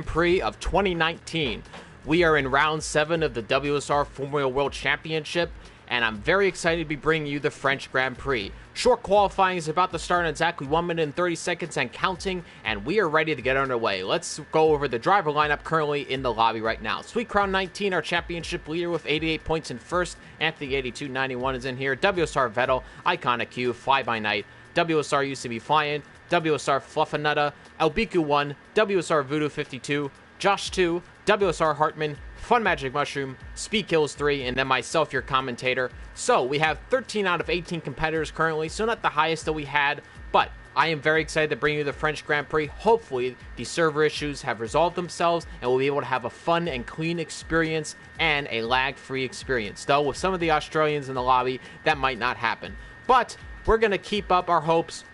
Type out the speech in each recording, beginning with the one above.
Grand Prix of 2019. We are in round 7 of the WSR Formula World Championship, and I'm very excited to be bringing you the French Grand Prix. Short qualifying is about to start in exactly 1 minute and 30 seconds and counting, and we are ready to get underway. Let's go over the driver lineup currently in the lobby right now. Sweet Crown 19, our championship leader with 88 points in first. Anthony 8291 is in here. WSR Vettel, Iconic Q, Fly By Night, WSR used to be Flying, WSR Fluffanutta, Elbiku 1, WSR Voodoo 52, Josh 2, WSR Hartman, Fun Magic Mushroom, Speed Kills 3, and then myself, your commentator. So we have 13 out of 18 competitors currently, so not the highest that we had, but I am very excited to bring you the French Grand Prix. Hopefully, the server issues have resolved themselves, and we'll be able to have a fun and clean experience and a lag-free experience. Though, with some of the Australians in the lobby, that might not happen. But we're going to keep up our hopes.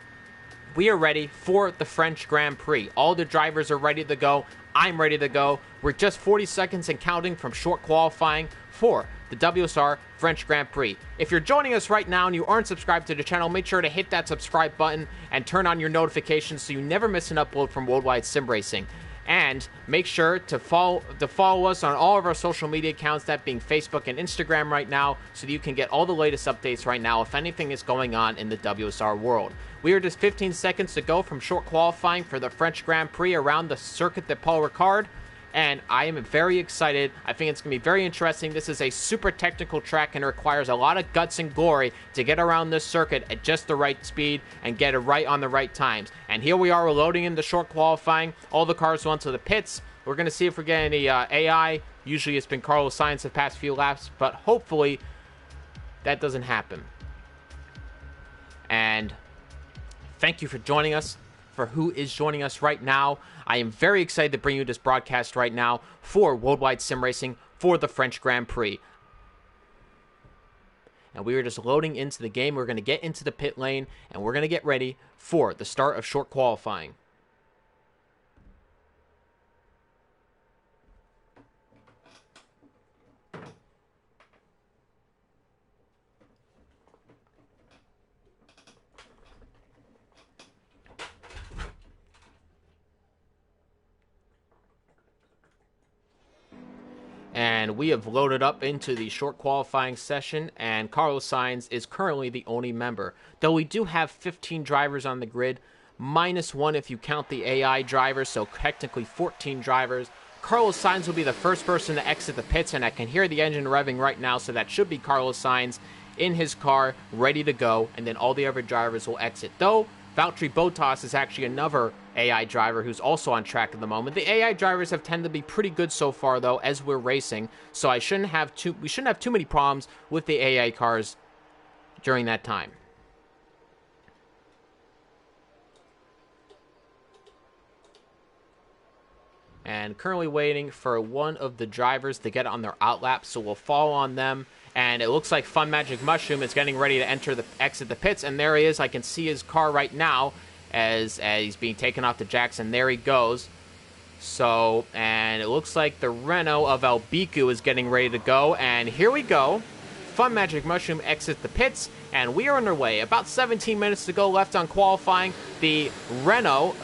We are ready for the French Grand Prix. All the drivers are ready to go. I'm ready to go. We're just 40 seconds and counting from short qualifying for the WSR French Grand Prix. If you're joining us right now and you aren't subscribed to the channel, make sure to hit that subscribe button and turn on your notifications so you never miss an upload from Worldwide Sim Racing. And make sure to follow us on all of our social media accounts, that being Facebook and Instagram right now, so that you can get all the latest updates right now if anything is going on in the WSR world. We are just 15 seconds to go from short qualifying for the French Grand Prix around the circuit de Paul Ricard, and I am very excited. I think it's going to be very interesting. This is a super technical track and it requires a lot of guts and glory to get around this circuit at just the right speed and get it right on the right times. And here we are, we're loading into short qualifying. All the cars went to the pits. We're going to see if we get any AI. Usually it's been Carlos Sainz the past few laps, but hopefully that doesn't happen. And thank you for joining us. For who is joining us right now, I am very excited to bring you this broadcast right now for Worldwide Sim Racing for the French Grand Prix. And we are just loading into the game. We're going to get into the pit lane and we're going to get ready for the start of short qualifying. And we have loaded up into the short qualifying session, and Carlos Sainz is currently the only member. Though we do have 15 drivers on the grid, -1 if you count the AI drivers, so technically 14 drivers. Carlos Sainz will be the first person to exit the pits, and I can hear the engine revving right now, so that should be Carlos Sainz in his car, ready to go, and then all the other drivers will exit. Though Valtteri Bottas is actually another AI driver who's also on track at the moment. The AI drivers have tended to be pretty good so far, though, as we're racing. So we shouldn't have too many problems with the AI cars during that time. And currently waiting for one of the drivers to get on their outlap, so we'll follow on them. And it looks like Fun Magic Mushroom is getting ready to exit the pits, and there he is. I can see his car right now as he's being taken off the jacks, and there he goes. So, and it looks like the Renault of Elbiku is getting ready to go, and here we go. Fun Magic Mushroom exits the pits, and we are underway. About 17 minutes to go left on qualifying. The Renault,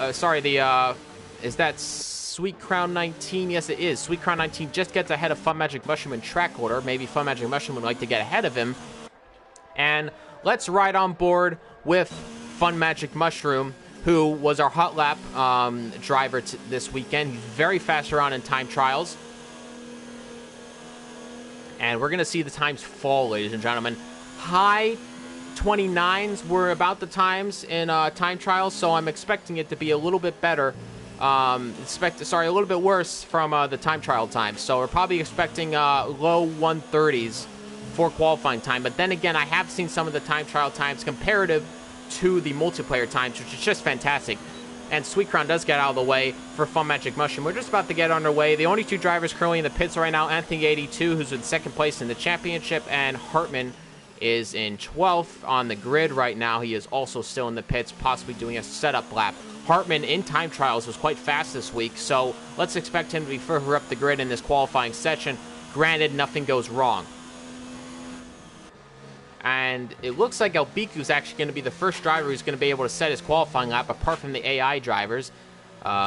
is that Sweet Crown 19? Yes, it is. Sweet Crown 19 just gets ahead of Fun Magic Mushroom in track order. Maybe Fun Magic Mushroom would like to get ahead of him. And let's ride on board with Fun Magic Mushroom, who was our hot lap driver this weekend. He's very fast around in time trials. And we're going to see the times fall, ladies and gentlemen. High 29s were about the times in time trials, so I'm expecting it to be a little bit better. A little bit worse from the time trial time. So we're probably expecting low 130s for qualifying time. But then again, I have seen some of the time trial times comparative to the multiplayer times, which is just fantastic. And Sweet Crown does get out of the way for Fun Magic Mushroom. We're just about to get underway. The only two drivers currently in the pits right now, Anthony 82, who's in second place in the championship, and Hartman is in 12th on the grid right now. He is also still in the pits, possibly doing a setup lap. Hartman in time trials was quite fast this week, so let's expect him to be further up the grid in this qualifying session. Granted, nothing goes wrong. And it looks like Elbiku is actually going to be the first driver who's going to be able to set his qualifying lap, apart from the AI drivers.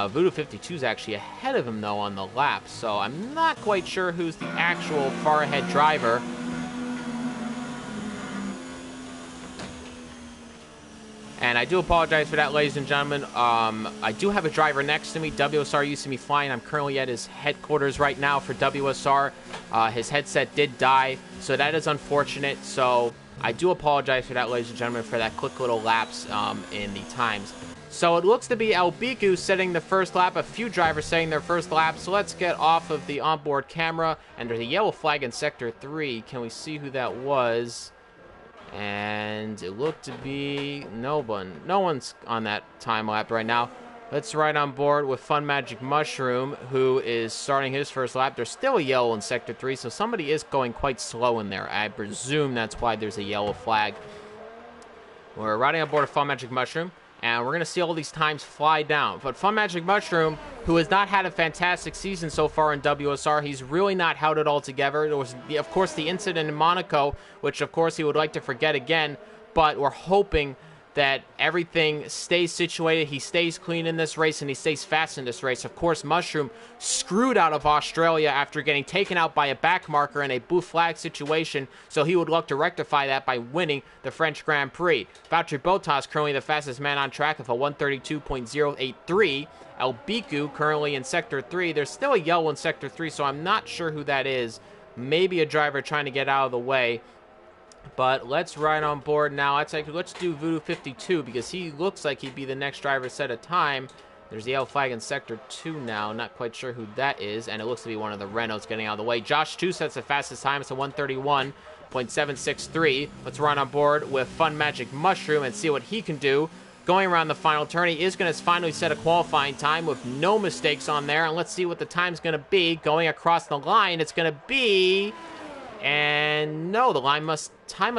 Voodoo 52 is actually ahead of him, though, on the lap, so I'm not quite sure who's the actual far ahead driver. And I do apologize for that, ladies and gentlemen. I do have a driver next to me. WSR used to be flying. I'm currently at his headquarters right now for WSR. His headset did die, so that is unfortunate. So I do apologize for that, ladies and gentlemen, for that quick little lapse in the times. So it looks to be Albiku setting the first lap, a few drivers setting their first lap. So let's get off of the onboard camera. And there's a yellow flag in Sector 3. Can we see who that was? And it looked to be no one's on that time lap right now. Let's ride on board with Fun Magic Mushroom, who is starting his first lap. There's still a yellow in Sector 3, so somebody is going quite slow in there. I presume that's why there's a yellow flag. We're riding on board of Fun Magic Mushroom, and we're going to see all these times fly down. But Fun Magic Mushroom, who has not had a fantastic season so far in WSR, he's really not held it all together. There was, of course, the incident in Monaco, which, of course, he would like to forget again. But we're hoping that everything stays situated, he stays clean in this race, and he stays fast in this race. Of course, Mushroom screwed out of Australia after getting taken out by a back marker in a blue flag situation, so he would look to rectify that by winning the French Grand Prix. Valtteri Bottas currently the fastest man on track with a 132.083. Albiku currently in Sector 3. There's still a yellow in Sector 3, so I'm not sure who that is. Maybe a driver trying to get out of the way. But let's ride on board now. Let's do Voodoo 52 because he looks like he'd be the next driver to set a time. There's the yellow flag in Sector 2 now. Not quite sure who that is. And it looks to be one of the Renaults getting out of the way. Josh 2 sets the fastest time. It's a 131.763. Let's run on board with Fun Magic Mushroom and see what he can do. Going around the final turn, he is going to finally set a qualifying time with no mistakes on there. And let's see what the time's going to be. Going across the line, it's going to be... And no, the time must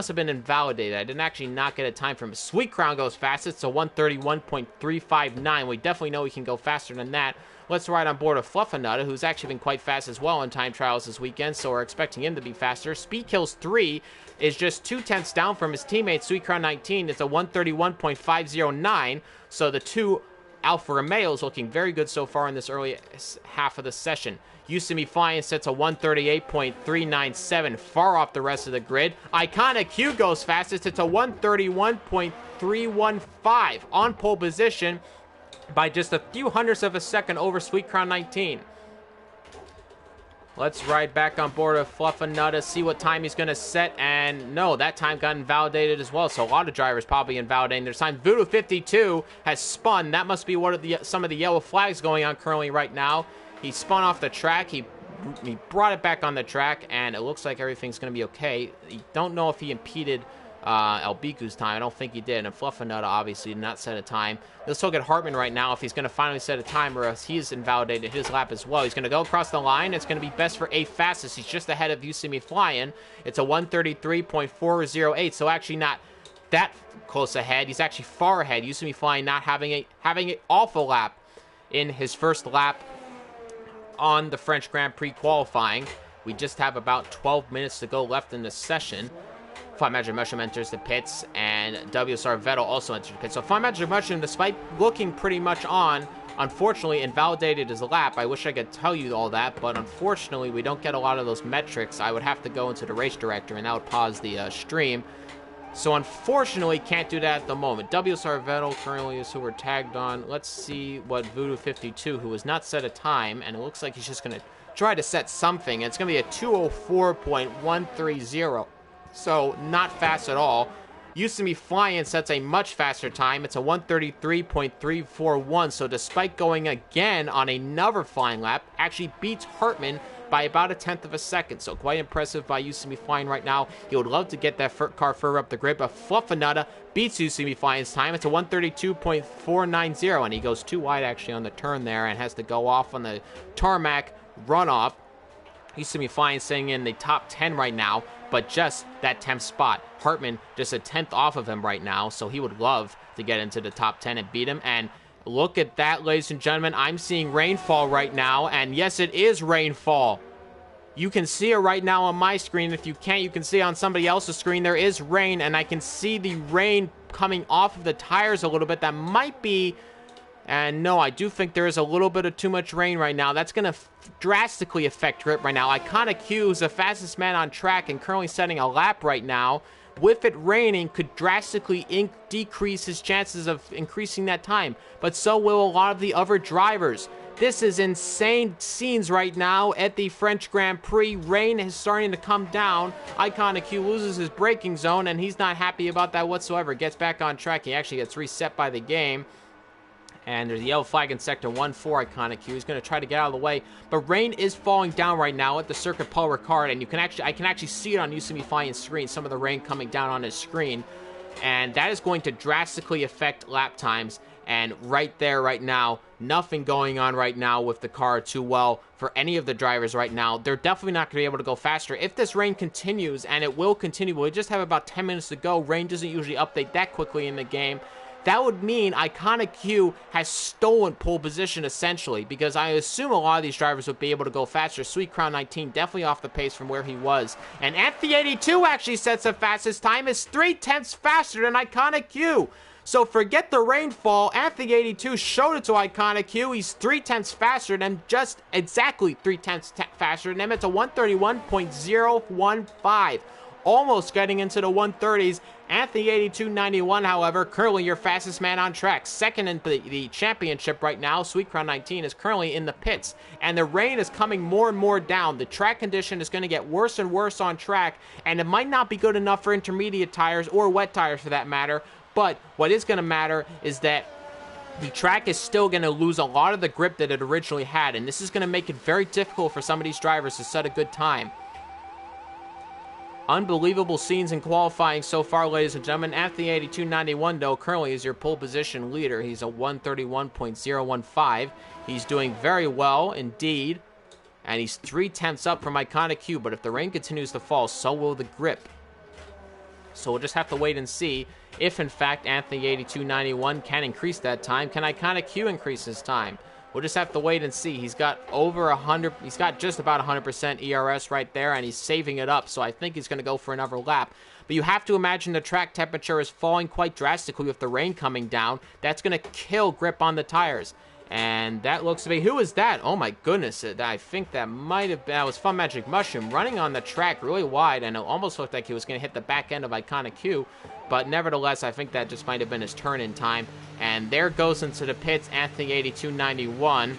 have been invalidated. I didn't actually not get a time from him. Sweet Crown goes fastest, so 131.359. We definitely know he can go faster than that. Let's ride on board of Fluffinutta, who's actually been quite fast as well in time trials this weekend, so we're expecting him to be faster. Speed Kills 3 is just 0.2 down from his teammate, Sweet Crown 19. It's a 131.509, so the two Alfa Romeos looking very good so far in this early half of the session. Usemi Flying sets a 138.397, far off the rest of the grid. Iconic Q goes fastest. It's a 131.315 on pole position by just a few hundredths of a second over Sweet Crown 19. Let's ride back on board of Fluffinutta, see what time he's going to set. And no, that time got invalidated as well. So a lot of drivers probably invalidating their time. Voodoo 52 has spun. That must be one of some of the yellow flags going on currently right now. He spun off the track. He brought it back on the track, and it looks like everything's going to be okay. You don't know if he impeded Albiku's time. I don't think he did. And Fluffinutta obviously did not set a time. Let's look at Hartman right now if he's going to finally set a time, or else he's invalidated his lap as well. He's going to go across the line. It's going to be best for 8th fastest. He's just ahead of Usemi Flying. It's a 133.408, so actually not that close ahead. He's actually far ahead. Usemi Flying not having an awful lap in his first lap on the French Grand Prix qualifying. We just have about 12 minutes to go left in the session. Fun Magic Mushroom enters the pits, and WSR Vettel also enters the pits. So Fun Magic Mushroom, despite looking pretty much on, unfortunately invalidated his lap. I wish I could tell you all that, but unfortunately we don't get a lot of those metrics. I would have to go into the race director, and that would pause the stream. So unfortunately, can't do that at the moment. WSR Vettel currently is who we're tagged on. Let's see what Voodoo 52, who has not set a time, and it looks like he's just going to try to set something. It's going to be a 204.130, so not fast at all. Usemi Flying sets a much faster time. It's a 133.341, so despite going again on another flying lap, actually beats Hartman by about 1/10 of a second. So quite impressive by Usemi Flying right now. He would love to get that car further up the grid, but Fluffinutta beats Usemi Flying's time. It's a 132.490, and he goes too wide actually on the turn there and has to go off on the tarmac runoff. Usemi Flying sitting in the top 10 right now, but just that 10th spot. Hartman just a 10th off of him right now, so he would love to get into the top 10 and beat him. And look at that, ladies and gentlemen. I'm seeing rainfall right now, and yes, it is rainfall. You can see it right now on my screen. If you can't, you can see it on somebody else's screen. There is rain, and I can see the rain coming off of the tires a little bit. That might be And no, I do think there is a little bit of too much rain right now. That's going to drastically affect grip right now. Iconic Q is the fastest man on track and currently setting a lap right now. With it raining, could drastically decrease his chances of increasing that time. But so will a lot of the other drivers. This is insane scenes right now at the French Grand Prix. Rain is starting to come down. Iconic Q loses his braking zone, and he's not happy about that whatsoever. Gets back on track. He actually gets reset by the game. And there's a yellow flag in Sector 1-4, Iconic Q. He's going to try to get out of the way. But rain is falling down right now at the Circuit Paul Ricard. And I can actually see it on UCB Flying's screen, some of the rain coming down on his screen. And that is going to drastically affect lap times. And right there, right now, nothing going on right now with the car too well for any of the drivers right now. They're definitely not going to be able to go faster. If this rain continues, and it will continue, we just have about 10 minutes to go. Rain doesn't usually update that quickly in the game. That would mean Iconic Q has stolen pole position, essentially, because I assume a lot of these drivers would be able to go faster. Sweet Crown 19 definitely off the pace from where he was. And Anthony 82 actually sets the fastest time. Is 0.3 faster than Iconic Q. So forget the rainfall. Anthony 82 showed it to Iconic Q. He's 0.3 faster than just exactly 0.3 faster than him. It's a 131.015. Almost getting into the 130s. Anthony 82.91, however, currently your fastest man on track. Second in the championship right now. Sweet Crown 19 is currently in the pits. And the rain is coming more and more down. The track condition is going to get worse and worse on track. And it might not be good enough for intermediate tires or wet tires for that matter. But what is going to matter is that the track is still going to lose a lot of the grip that it originally had. And this is going to make it very difficult for some of these drivers to set a good time. Unbelievable scenes in qualifying so far, ladies and gentlemen. Anthony 82.91, though, currently is your pole position leader. He's a 131.015. He's doing very well indeed. And he's 0.3 up from Iconic Q. But if the rain continues to fall, so will the grip. So we'll just have to wait and see if, in fact, Anthony 82.91 can increase that time. Can Iconic Q increase his time? We'll just have to wait and see. He's got over 100. He's got just about 100% ERS right there, and he's saving it up. So I think he's going to go for another lap. But you have to imagine the track temperature is falling quite drastically with the rain coming down. That's going to kill grip on the tires. And that looks to be, who is that? Oh my goodness, I think that might have been, that was Fun Magic Mushroom running on the track really wide, and it almost looked like he was going to hit the back end of Iconic Q. But nevertheless, I think that just might have been his turn in time. And there goes into the pits, Anthony 82.91.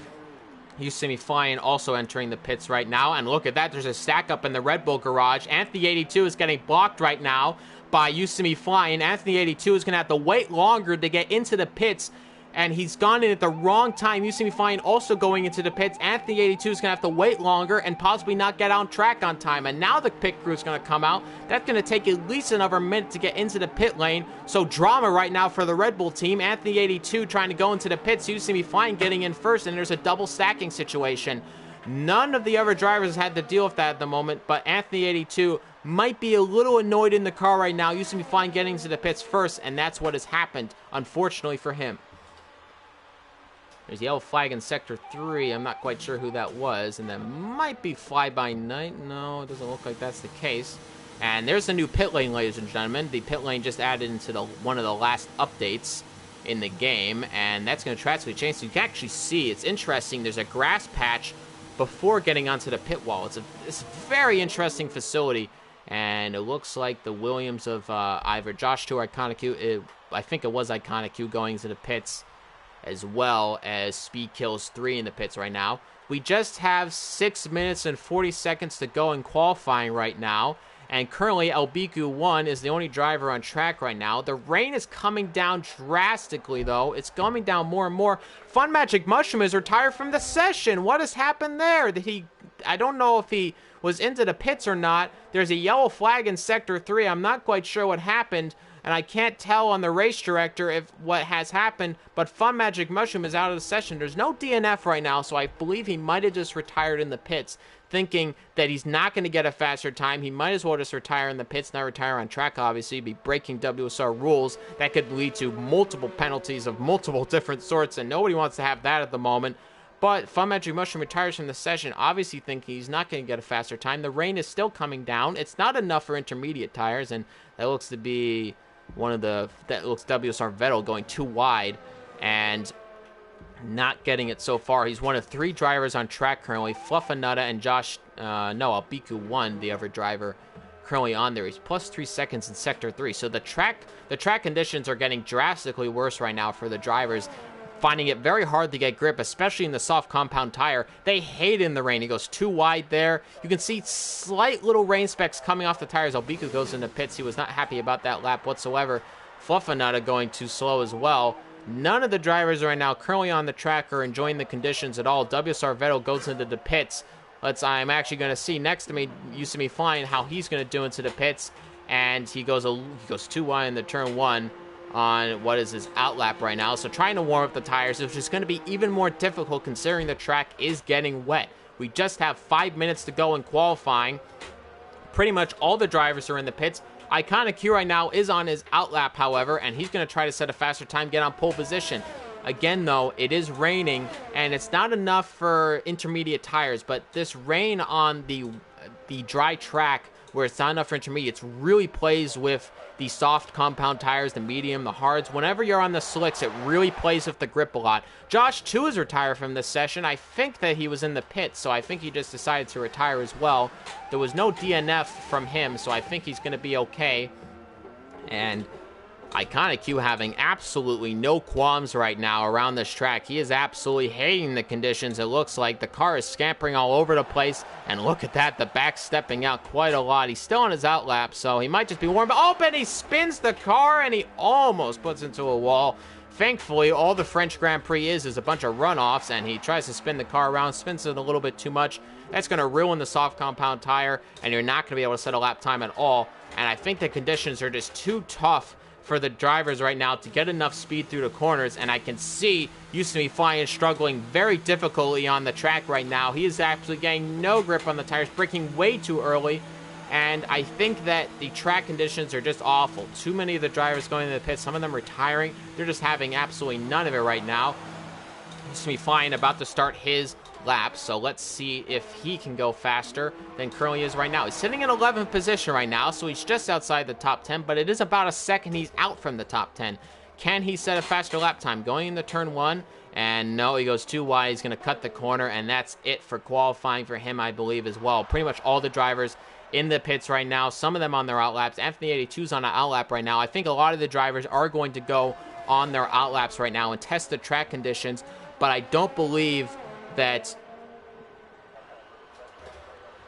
You see me flying, also entering the pits right now. And look at that, there's a stack up in the Red Bull garage. Anthony 82 is getting blocked right now by Usami Flying. Anthony 82 is going to have to wait longer to get into the pits. And he's gone in at the wrong time. Usami Flying also going into the pits. Anthony 82 is going to have to wait longer and possibly not get on track on time. And now the pit crew is going to come out. That's going to take at least another minute to get into the pit lane. So drama right now for the Red Bull team. Anthony 82 trying to go into the pits. Usami Flying getting in first, and there's a double stacking situation. None of the other drivers had to deal with that at the moment, but Anthony 82 might be a little annoyed in the car right now. Usami Flying getting into the pits first, and that's what has happened, unfortunately for him. There's a yellow flag in Sector 3. I'm not quite sure who that was. And that might be Fly By Night. No, it doesn't look like that's the case. And there's the new pit lane, ladies and gentlemen. The pit lane just added into one of the last updates in the game. And that's going to drastically change. So you can actually see, it's interesting, there's a grass patch before getting onto the pit wall. It's a very interesting facility. And it looks like the Williams of either Josh 2 or Iconic Q. I think it was Iconic Q going into the pits, as well as Speed Kills 3 in the pits right now. We just have 6 minutes and 40 seconds to go in qualifying right now, and currently Albiku 1 is the only driver on track right now. The rain is coming down drastically, though. It's coming down more and more. Fun Magic Mushroom is retired from the session. What has happened there? I don't know if he was into the pits or not. There's a yellow flag in Sector 3. I'm not quite sure what happened, and I can't tell on the race director if what has happened, but Fun Magic Mushroom is out of the session. There's no DNF right now, so I believe he might have just retired in the pits, thinking that he's not going to get a faster time. He might as well just retire in the pits, not retire on track, obviously. He'd be breaking WSR rules. That could lead to multiple penalties of multiple different sorts, and nobody wants to have that at the moment. But Fun Magic Mushroom retires from the session, obviously thinking he's not going to get a faster time. The rain is still coming down. It's not enough for intermediate tires, and that looks to be that looks WSR Vettel going too wide. And Not getting it so far. He's one of 3 drivers on track currently. Fluffanutta and Albiku 1, the other driver currently on there. He's plus 3 seconds in Sector 3. So the track conditions are getting drastically worse right now for the drivers, finding it very hard to get grip, especially in the soft compound tire. They hate in the rain. He goes too wide there. You can see slight little rain specks coming off the tires. Albiku goes into pits. He was not happy about that lap whatsoever. Fluffanutta going too slow as well. None of the drivers right now currently on the track are enjoying the conditions at all. WSR Vettel goes into the pits. I'm actually going to see next to me, used to me flying, how he's going to do into the pits. And he goes too wide in the turn 1 on what is his out lap right now. So trying to warm up the tires, which is going to be even more difficult considering the track is getting wet. We just have 5 minutes to go in qualifying. Pretty much all the drivers are in the pits. Iconic Q right now is on his out lap, however, and he's going to try to set a faster time, get on pole position. Again, though, it is raining, and it's not enough for intermediate tires, but this rain on the dry track, where it's not enough for intermediates, really plays with the soft compound tires, the medium, the hards. Whenever you're on the slicks, it really plays with the grip a lot. Josh, too, is retired from this session. I think that he was in the pits, so I think he just decided to retire as well. There was no DNF from him, so I think he's going to be okay. And Iconic Q having absolutely no qualms right now around this track. He is absolutely hating the conditions. It looks like the car is scampering all over the place. And look at that, the back stepping out quite a lot. He's still on his out lap, so he might just be warm. Oh, but he spins the car and he almost puts into a wall. Thankfully, all the French Grand Prix is a bunch of runoffs, and he tries to spin the car around, spins it a little bit too much. That's going to ruin the soft compound tire, and you're not going to be able to set a lap time at all. And I think the conditions are just too tough for the drivers right now to get enough speed through the corners, and I can see used to be flying struggling very difficultly on the track right now. He is actually getting no grip on the tires, braking way too early, and I think that the track conditions are just awful. Too many of the drivers going to the pits, some of them retiring. They're just having absolutely none of it right now. Used to be flying about to start his lap, so let's see if he can go faster than currently is right now. He's sitting in 11th position right now, so he's just outside the top 10, but it is about a second he's out from the top 10. Can he set a faster lap time? Going into turn 1, and no, he goes too wide. He's going to cut the corner, and that's it for qualifying for him, I believe, as well. Pretty much all the drivers in the pits right now, some of them on their out laps. Anthony 82's on an out lap right now. I think a lot of the drivers are going to go on their out laps right now and test the track conditions, but I don't believe that.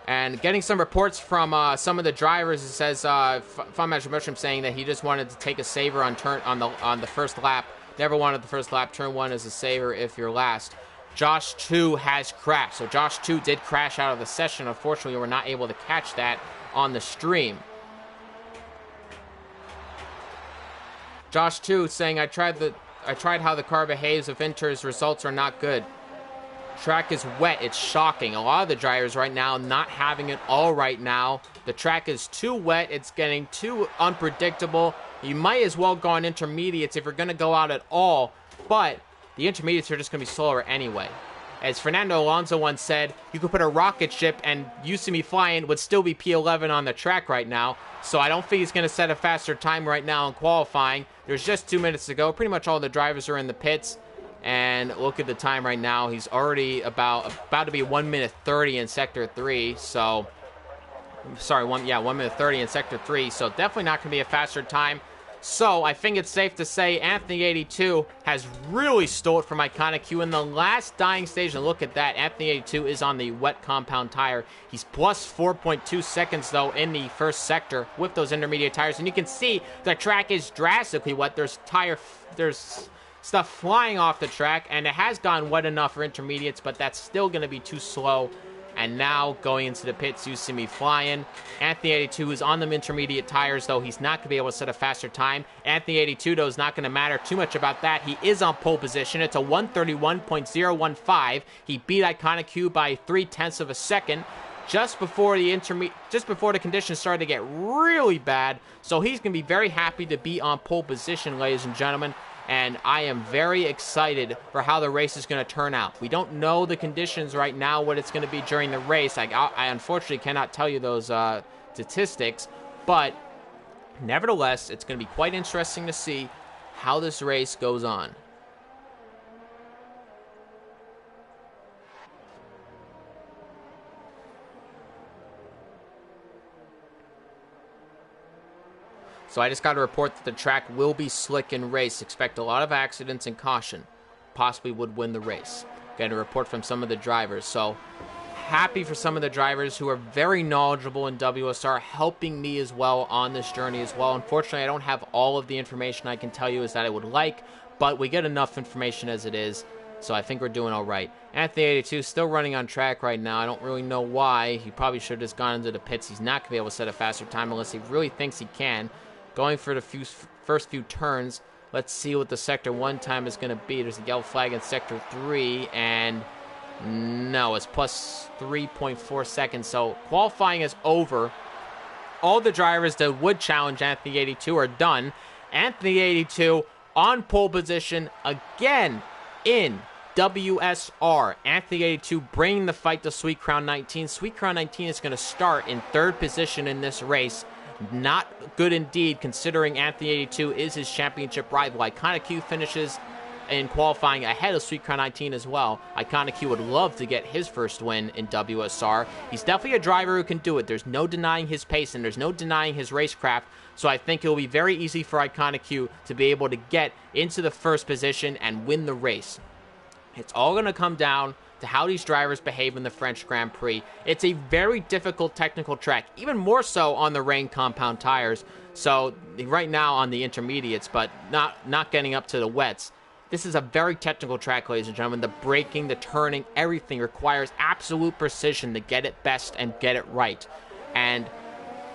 And getting some reports from some of the drivers, it says Fun Magic Mushroom saying that he just wanted to take a saver on the first lap. Never wanted the first lap. Turn 1 is a saver if you're last. Josh 2 has crashed. So Josh 2 did crash out of the session. Unfortunately, we're not able to catch that on the stream. Josh 2 saying, I tried how the car behaves if enters. Results are not good. Track is wet. It's shocking. A lot of the drivers right now not having it all right now. The track is too wet. It's getting too unpredictable. You might as well go on intermediates if you're going to go out at all, but the intermediates are just going to be slower anyway. As Fernando Alonso once said, you could put a rocket ship and used to be flying would still be P11 on the track right now. So I don't think he's going to set a faster time right now in qualifying. There's just 2 minutes to go. Pretty much all the drivers are in the pits. And look at the time right now. He's already about to be 1 minute 30 in Sector 3. So, sorry, 1 minute 30 in Sector 3. So definitely not going to be a faster time. So I think it's safe to say Anthony 82 has really stole it from Iconic Q in the last dying stage. And look at that. Anthony 82 is on the wet compound tire. He's plus 4.2 seconds, though, in the first sector with those intermediate tires. And you can see the track is drastically wet. There's stuff flying off the track, and it has gone wet enough for intermediates, but that's still going to be too slow. And now going into the pits, you see me flying. Anthony 82 is on the intermediate tires, though. He's not going to be able to set a faster time. Anthony 82, though, is not going to matter too much about that. He is on pole position. It's a 131.015. He beat Iconic Q by 0.3 of a second just before the conditions started to get really bad. So he's going to be very happy to be on pole position, ladies and gentlemen. And I am very excited for how the race is going to turn out. We don't know the conditions right now, what it's going to be during the race. I unfortunately cannot tell you those statistics, but nevertheless, it's going to be quite interesting to see how this race goes on. So I just got to report that the track will be slick in race. Expect a lot of accidents and caution. Possibly would win the race. Getting a report from some of the drivers. So happy for some of the drivers who are very knowledgeable in WSR, helping me as well on this journey as well. Unfortunately, I don't have all of the information I can tell you as that I would like, but we get enough information as it is. So I think we're doing all right. Anthony 82 still running on track right now. I don't really know why. He probably should have just gone into the pits. He's not going to be able to set a faster time unless he really thinks he can. Going for the first few turns. Let's see what the Sector 1 time is going to be. There's a yellow flag in Sector 3, and no, it's plus 3.4 seconds. So qualifying is over. All the drivers that would challenge Anthony 82 are done. Anthony 82 on pole position again in WSR. Anthony 82 bringing the fight to Sweet Crown 19. Sweet Crown 19 is going to start in third position in this race. Not good indeed, considering Anthony 82 is his championship rival. Iconic Q finishes in qualifying ahead of Sweet Crown 19 as well. Iconic Q would love to get his first win in WSR. He's definitely a driver who can do it. There's no denying his pace, and there's no denying his racecraft. So I think it will be very easy for Iconic Q to be able to get into the first position and win the race. It's all going to come down to how these drivers behave in the French Grand Prix. It's a very difficult technical track, even more so on the rain compound tires. So right now on the intermediates, but not getting up to the wets. This is a very technical track, ladies and gentlemen. The braking, the turning, everything requires absolute precision to get it best and get it right. And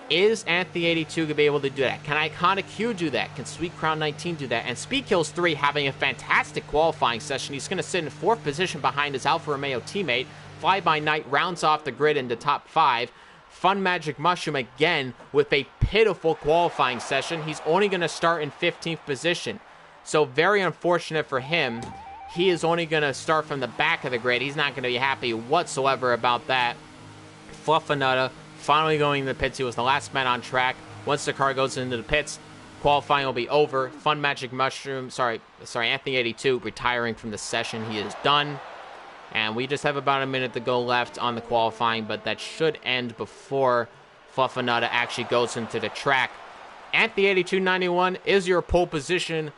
is Anthony 82 going to be able to do that? Can Iconic Q do that? Can Sweet Crown 19 do that? And Speedkills 3 having a fantastic qualifying session. He's going to sit in 4th position behind his Alfa Romeo teammate. Fly By Night rounds off the grid into top 5. Fun Magic Mushroom again with a pitiful qualifying session. He's only going to start in 15th position. So very unfortunate for him. He is only going to start from the back of the grid. He's not going to be happy whatsoever about that. Fluffanutta finally going to the pits. He was the last man on track. Once the car goes into the pits, qualifying will be over. Fun Magic Mushroom, Anthony 82 retiring from the session. He is done. And we just have about a minute to go left on the qualifying, but that should end before Fluffanutta actually goes into the track. Anthony 8291 is your pole position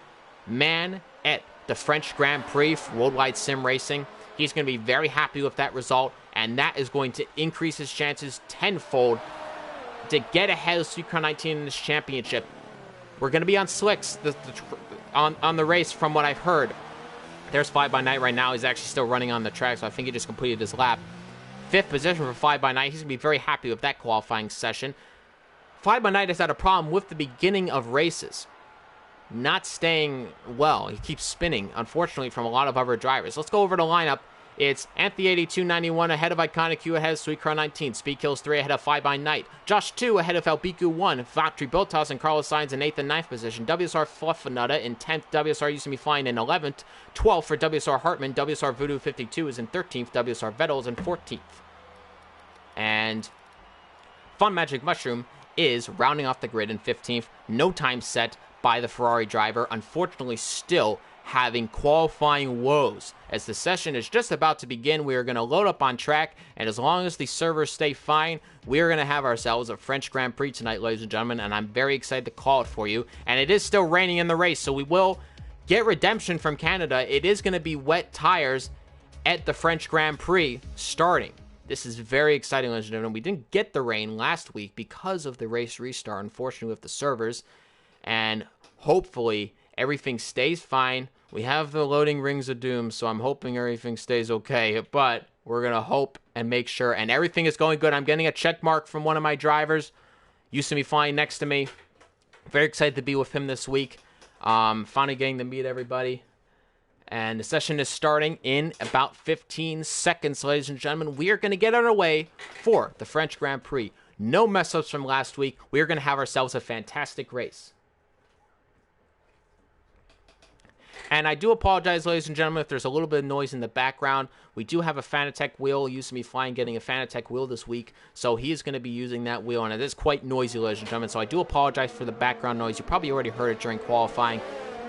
man at the French Grand Prix for Worldwide Sim Racing. He's going to be very happy with that result, and that is going to increase his chances tenfold to get ahead of Sweet Crown 19 in this championship. We're going to be on slicks on the race from what I've heard. There's Fly By Night right now. He's actually still running on the track, so I think he just completed his lap. 5th position for Fly By Night. He's going to be very happy with that qualifying session. Fly By Night has had a problem with the beginning of races. Not staying well. He keeps spinning, unfortunately, from a lot of other drivers. Let's go over the lineup. It's Anthony 8291 ahead of Iconic Q ahead of Sweet Crown 19. Speedkills 3 ahead of Fly By Night. Josh 2 ahead of Albiku 1. Valtteri Bottas and Carlos Sainz in 8th and 9th position. WSR Fluffanutta in 10th. WSR used to be flying in 11th. 12th for WSR Hartman. WSR Voodoo 52 is in 13th. WSR Vettel is in 14th. And Fun Magic Mushroom is rounding off the grid in 15th. No time set by the Ferrari driver. Unfortunately, still having qualifying woes. As the session is just about to begin, we are going to load up on track, and as long as the servers stay fine, we are going to have ourselves a French Grand Prix tonight, ladies and gentlemen, and I'm very excited to call it for you. And it is still raining in the race, so we will get redemption from Canada. It is going to be wet tires at the French Grand Prix starting. This is very exciting, ladies and gentlemen. We didn't get the rain last week because of the race restart, unfortunately, with the servers, and hopefully everything stays fine. We have the loading rings of doom, so I'm hoping everything stays okay, but we're going to hope and make sure, and everything is going good. I'm getting a check mark from one of my drivers. Used to be flying next to me. Very excited to be with him this week. Finally getting to meet everybody. And the session is starting in about 15 seconds, ladies and gentlemen. We are going to get underway for the French Grand Prix. No mess-ups from last week. We are going to have ourselves a fantastic race. And I do apologize, ladies and gentlemen, if there's a little bit of noise in the background. We do have a Fanatec wheel. Used to be flying getting a Fanatec wheel this week, so he is going to be using that wheel, and it is quite noisy, ladies and gentlemen, so I do apologize for the background noise. You probably already heard it during qualifying,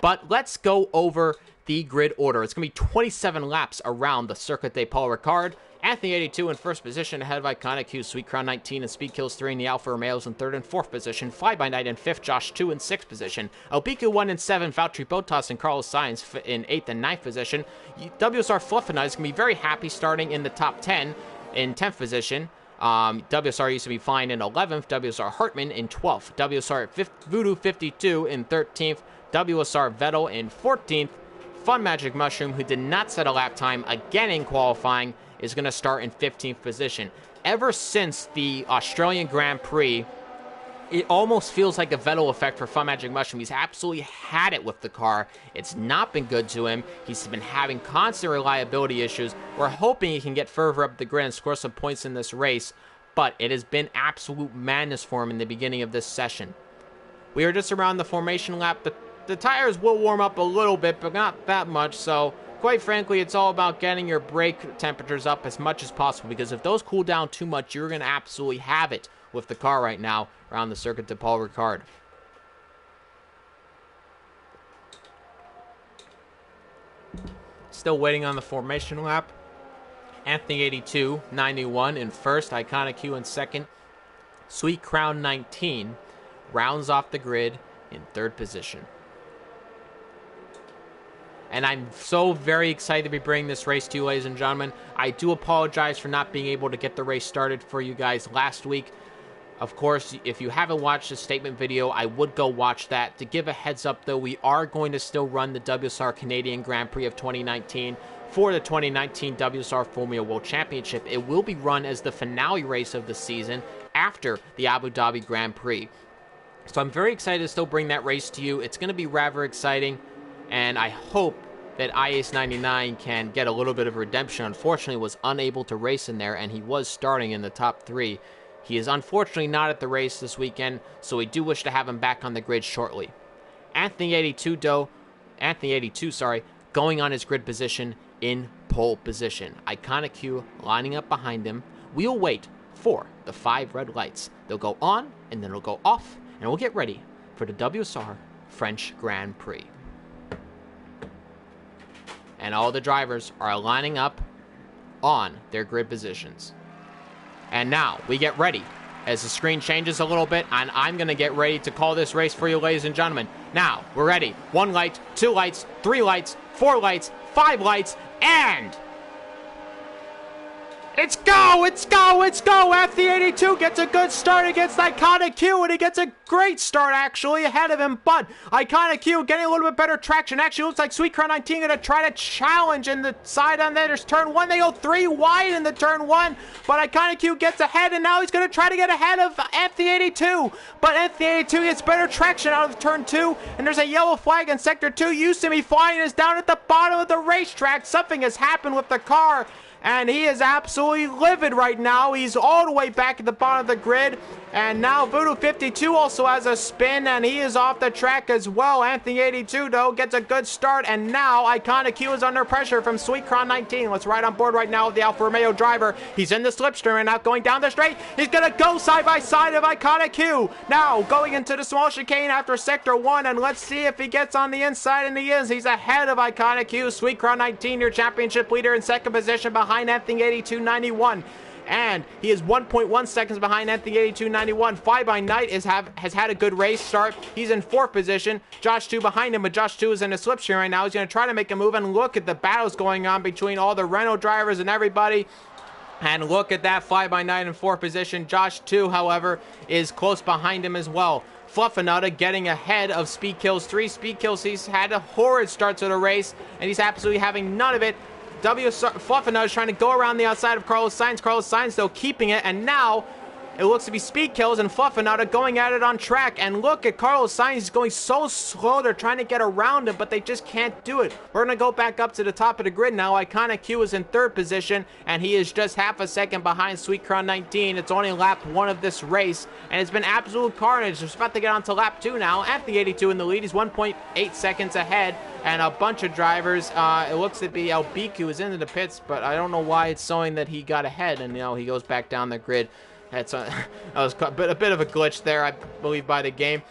but let's go over the grid order. It's going to be 27 laps around the Circuit de Paul Ricard, Anthony 82 in first position ahead of Iconic Q, Sweet Crown 19 and Speed Kills 3 in the Alfa Romeos in third and fourth position, Fly By Night in fifth, Josh 2 in sixth position, Albiku 1 and 7, Valtteri Bottas and Carlos Sainz in eighth and ninth position. WSR Fluffinut is going to be very happy starting in the top 10 in 10th position. WSR used to be fine in 11th, WSR Hartman in 12th, WSR Voodoo 52 in 13th, WSR Vettel in 14th, Fun Magic Mushroom, who did not set a lap time again in qualifying, is going to start in 15th position. Ever since the Australian Grand Prix, it almost feels like a Vettel effect for Fun Magic Mushroom. He's absolutely had it with the car. It's not been good to him. He's been having constant reliability issues. We're hoping he can get further up the grid and score some points in this race, but it has been absolute madness for him in the beginning of this session. We are just around the formation lap. The tires will warm up a little bit, but not that much, so quite frankly, it's all about getting your brake temperatures up as much as possible, because if those cool down too much, you're going to absolutely have it with the car right now around the Circuit de Paul Ricard. Still waiting on the formation lap. Anthony 82, 91 in first, Iconic Q in second, Sweet Crown 19 rounds off the grid in third position. And I'm so very excited to be bringing this race to you, ladies and gentlemen. I do apologize for not being able to get the race started for you guys last week. Of course, if you haven't watched the statement video, I would go watch that. To give a heads up, though, we are going to still run the WSR Canadian Grand Prix of 2019 for the 2019 WSR Formula World Championship. It will be run as the finale race of the season after the Abu Dhabi Grand Prix. So I'm very excited to still bring that race to you. It's going to be rather exciting, and I hope that iAce99 can get a little bit of redemption. Unfortunately, was unable to race in there, and he was starting in the top 3. He is unfortunately not at the race this weekend, so we do wish to have him back on the grid shortly. Anthony 82, going on his grid position in pole position. Iconic Q lining up behind him. We'll wait for the 5 red lights. They'll go on, and then they'll go off, and we'll get ready for the WSR French Grand Prix. And all the drivers are lining up on their grid positions. And now we get ready as the screen changes a little bit, and I'm going to get ready to call this race for you, ladies and gentlemen. Now, we're ready. 1 light, 2 lights, 3 lights, 4 lights, 5 lights, and it's go! It's go! It's go! FD82 gets a good start against Iconic Q, and he gets a great start, actually, ahead of him. But Iconic Q getting a little bit better traction. Actually, looks like Sweet Crown 19 going to try to challenge in the side on there. There's turn 1. They go 3 wide in the turn 1. But Iconic Q gets ahead, and now he's going to try to get ahead of FD82. But FD82 gets better traction out of turn 2, and there's a yellow flag in sector 2. Used to be flying is down at the bottom of the racetrack. Something has happened with the car, and he is absolutely livid right now. He's all the way back at the bottom of the grid. And now Voodoo 52 also has a spin, and he is off the track as well. Anthony 82, though, gets a good start. And now Iconic Q is under pressure from Sweet Crown 19. Let's ride on board right now with the Alfa Romeo driver. He's in the slipstream and now going down the straight. He's going to go side by side of Iconic Q. Now going into the small chicane after sector 1. And let's see if he gets on the inside. And he is. He's ahead of Iconic Q. Sweet Crown 19, your championship leader, in second position behind Anthony 82.91. And he is 1.1 seconds behind Anthony 82.91. Fly By Night has had a good race start. He's in 4th position. Josh 2 behind him, but Josh 2 is in a slipstream right now. He's going to try to make a move, and look at the battles going on between all the Renault drivers and everybody. And look at that, Fly By Night in 4th position. Josh 2, however, is close behind him as well. Fluffinut getting ahead of Speed Kills 3. Speed Kills, he's had a horrid start to the race, and he's absolutely having none of it. Fluffinut is trying to go around the outside of Carlos Sainz. Carlos Sainz, though, keeping it, and now it looks to be Speed Kills and Fluffinut going at it on track. And look at Carlos Sainz. He's going so slow. They're trying to get around him, but they just can't do it. We're going to go back up to the top of the grid now. Iconic Q is in 3rd position, and he is just half a second behind Sweet Crown 19. It's only lap 1 of this race, and it's been absolute carnage. Just about to get on to lap 2 now. Anthony 82 in the lead. He's 1.8 seconds ahead. And a bunch of drivers, it looks to be Albiku is into the pits, but I don't know why it's showing that he got ahead, and he goes back down the grid. That was a bit of a glitch there, I believe, by the game.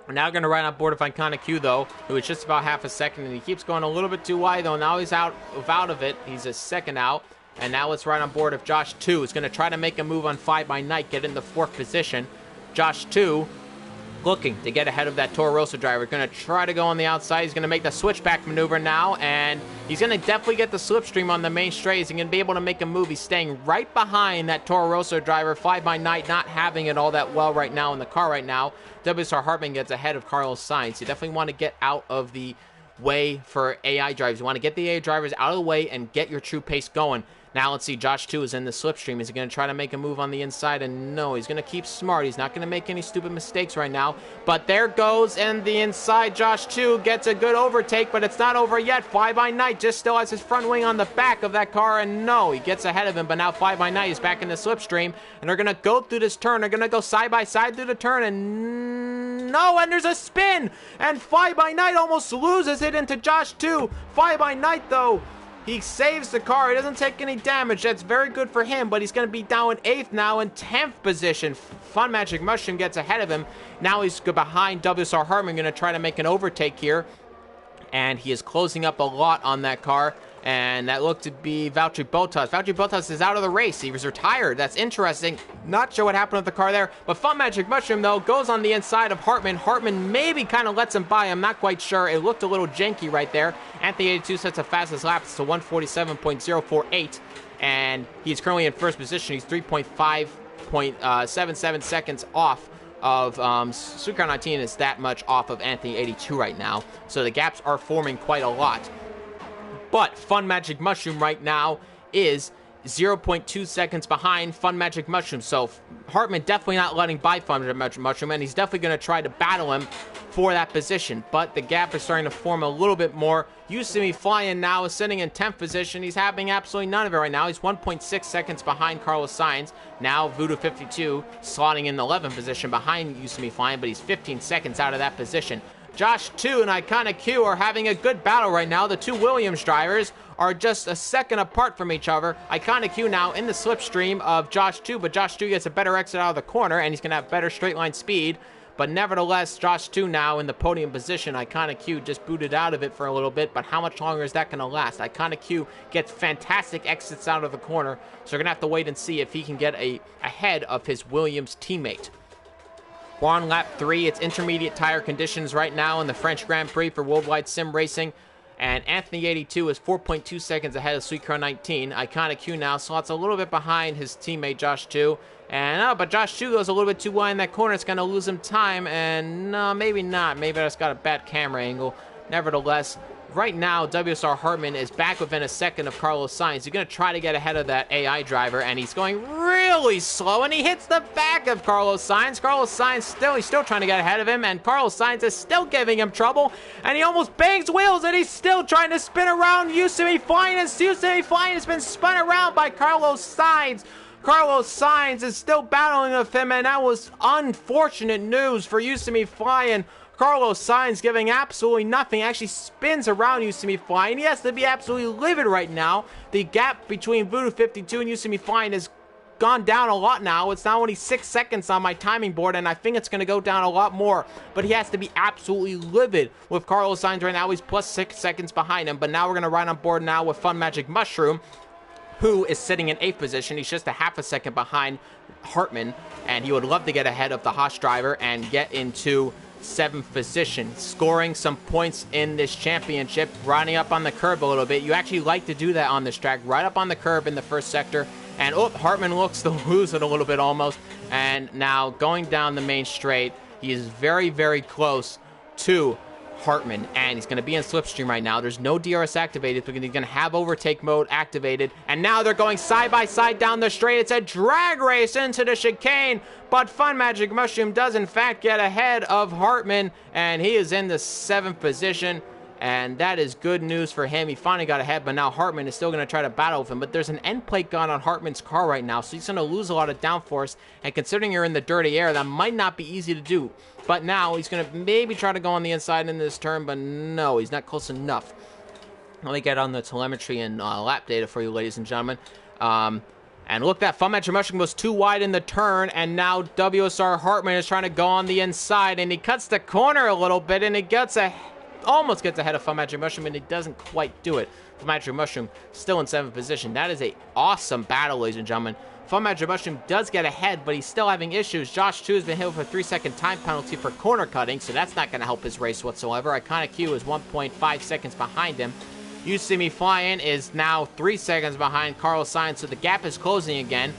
We're now going to ride on board of Iconic Q, though, who is just about half a second, and he keeps going a little bit too wide, though. Now he's out of it. He's a second out. And now let's ride on board of Josh 2. Is going to try to make a move on 5 by Night, get in the 4th position. Josh 2 looking to get ahead of that Toro Rosso driver. Going to try to go on the outside. He's going to make the switchback maneuver now, and he's going to definitely get the slipstream on the main straight. He's going to be able to make a move. He's staying right behind that Toro Rosso driver. 5 by Night not having it all that well right now in the car right now. WSR Hartman gets ahead of Carlos Sainz. You definitely want to get out of the way for AI drivers. You want to get the AI drivers out of the way and get your true pace going. Now let's see, Josh 2 is in the slipstream. Is he going to try to make a move on the inside? And no, he's going to keep smart. He's not going to make any stupid mistakes right now. But there goes, and the inside, Josh 2 gets a good overtake, but it's not over yet. 5 by Night just still has his front wing on the back of that car, and no, he gets ahead of him. But now 5 by Night is back in the slipstream, and they're going to go through this turn. They're going to go side by side through the turn, and no, and there's a spin, and 5 by Night almost loses it into Josh 2. 5 by Night, though, he saves the car. He doesn't take any damage. That's very good for him, but he's going to be down in 8th now in 10th position. Fun Magic Mushroom gets ahead of him. Now he's behind WSR Hartman, going to try to make an overtake here, and he is closing up a lot on that car. And that looked to be Valtteri Bottas. Valtteri Bottas is out of the race. He was retired. That's interesting. Not sure what happened with the car there. But Fun Magic Mushroom, though, goes on the inside of Hartman. Hartman maybe kind of lets him by. I'm not quite sure. It looked a little janky right there. Anthony 82 sets the fastest laps to 147.048. And he's currently in 1st position. He's 3.5.77 seconds off of Supercar 19 is that much off of Anthony 82 right now. So the gaps are forming quite a lot. But Fun Magic Mushroom right now is 0.2 seconds behind Fun Magic Mushroom. So Hartman definitely not letting by Fun Magic Mushroom, and he's definitely going to try to battle him for that position. But the gap is starting to form a little bit more. Used to be flying now is sitting in 10th position. He's having absolutely none of it right now. He's 1.6 seconds behind Carlos Sainz. Now Voodoo 52 slotting in the 11th position behind Used to be flying, but he's 15 seconds out of that position. Josh 2 and Iconic Q are having a good battle right now. The two Williams drivers are just a second apart from each other. Iconic Q now in the slipstream of Josh 2, but Josh 2 gets a better exit out of the corner, and he's going to have better straight line speed. But nevertheless, Josh 2 now in the podium position. Iconic Q just booted out of it for a little bit, but how much longer is that going to last? Iconic Q gets fantastic exits out of the corner, so we're going to have to wait and see if he can get ahead of his Williams teammate. We're on lap 3. It's intermediate tire conditions right now in the French Grand Prix for Worldwide Sim Racing. And Anthony 82 is 4.2 seconds ahead of Supercar 19. Iconic Q now slots a little bit behind his teammate Josh 2. And but Josh 2 goes a little bit too wide in that corner. It's going to lose him time. And no, maybe not. Maybe I just got a bad camera angle. Nevertheless, right now, WSR Hartman is back within a second of Carlos Sainz. He's going to try to get ahead of that AI driver, and he's going really slow, and he hits the back of Carlos Sainz. Carlos Sainz he's still trying to get ahead of him, and Carlos Sainz is still giving him trouble, and he almost bangs wheels, and he's still trying to spin around Used to be flying, and Used to be flying has been spun around by Carlos Sainz. Carlos Sainz is still battling with him, and that was unfortunate news for Used to be flying. Carlos Sainz giving absolutely nothing, actually spins around Used to be flying. He has to be absolutely livid right now. The gap between Voodoo 52 and Used to be flying has gone down a lot now. It's now only 6 seconds on my timing board, and I think it's going to go down a lot more. But he has to be absolutely livid with Carlos Sainz right now. He's plus 6 seconds behind him, but now we're going to ride on board now with Fun Magic Mushroom, who is sitting in 8th position. He's just a half a second behind Hartman, and he would love to get ahead of the Haas driver and get into 7th position, scoring some points in this championship, riding up on the curb a little bit. You actually like to do that on this track, right up on the curb in the first sector. And Hartman looks to lose it a little bit almost. And now going down the main straight, he is very, very close to Hartman, and he's going to be in slipstream right now. There's no DRS activated because he's going to have overtake mode activated, and now they're going side by side down the straight. It's a drag race into the chicane, but Fun Magic Mushroom does in fact get ahead of Hartman, and he is in the 7th position, and that is good news for him. He finally got ahead, but now Hartman is still going to try to battle with him, but there's an end plate gun on Hartman's car right now, so he's going to lose a lot of downforce, and considering you're in the dirty air, that might not be easy to do. But now he's going to maybe try to go on the inside in this turn, but no, he's not close enough. Let me get on the telemetry and lap data for you, ladies and gentlemen. And look, that Fun Magic Mushroom goes too wide in the turn, and now WSR Hartman is trying to go on the inside, and he cuts the corner a little bit, and he gets almost gets ahead of Fun Magic Mushroom, and he doesn't quite do it. Fun Magic Mushroom still in 7th position. That is a awesome battle, ladies and gentlemen. Fun Magic Mushroom does get ahead, but he's still having issues. Josh 2 has been hit with a 3-second time penalty for corner cutting, so that's not going to help his race whatsoever. Iconic Q is 1.5 seconds behind him. You See Me Flying is now 3 seconds behind Carlos Sainz, so the gap is closing again.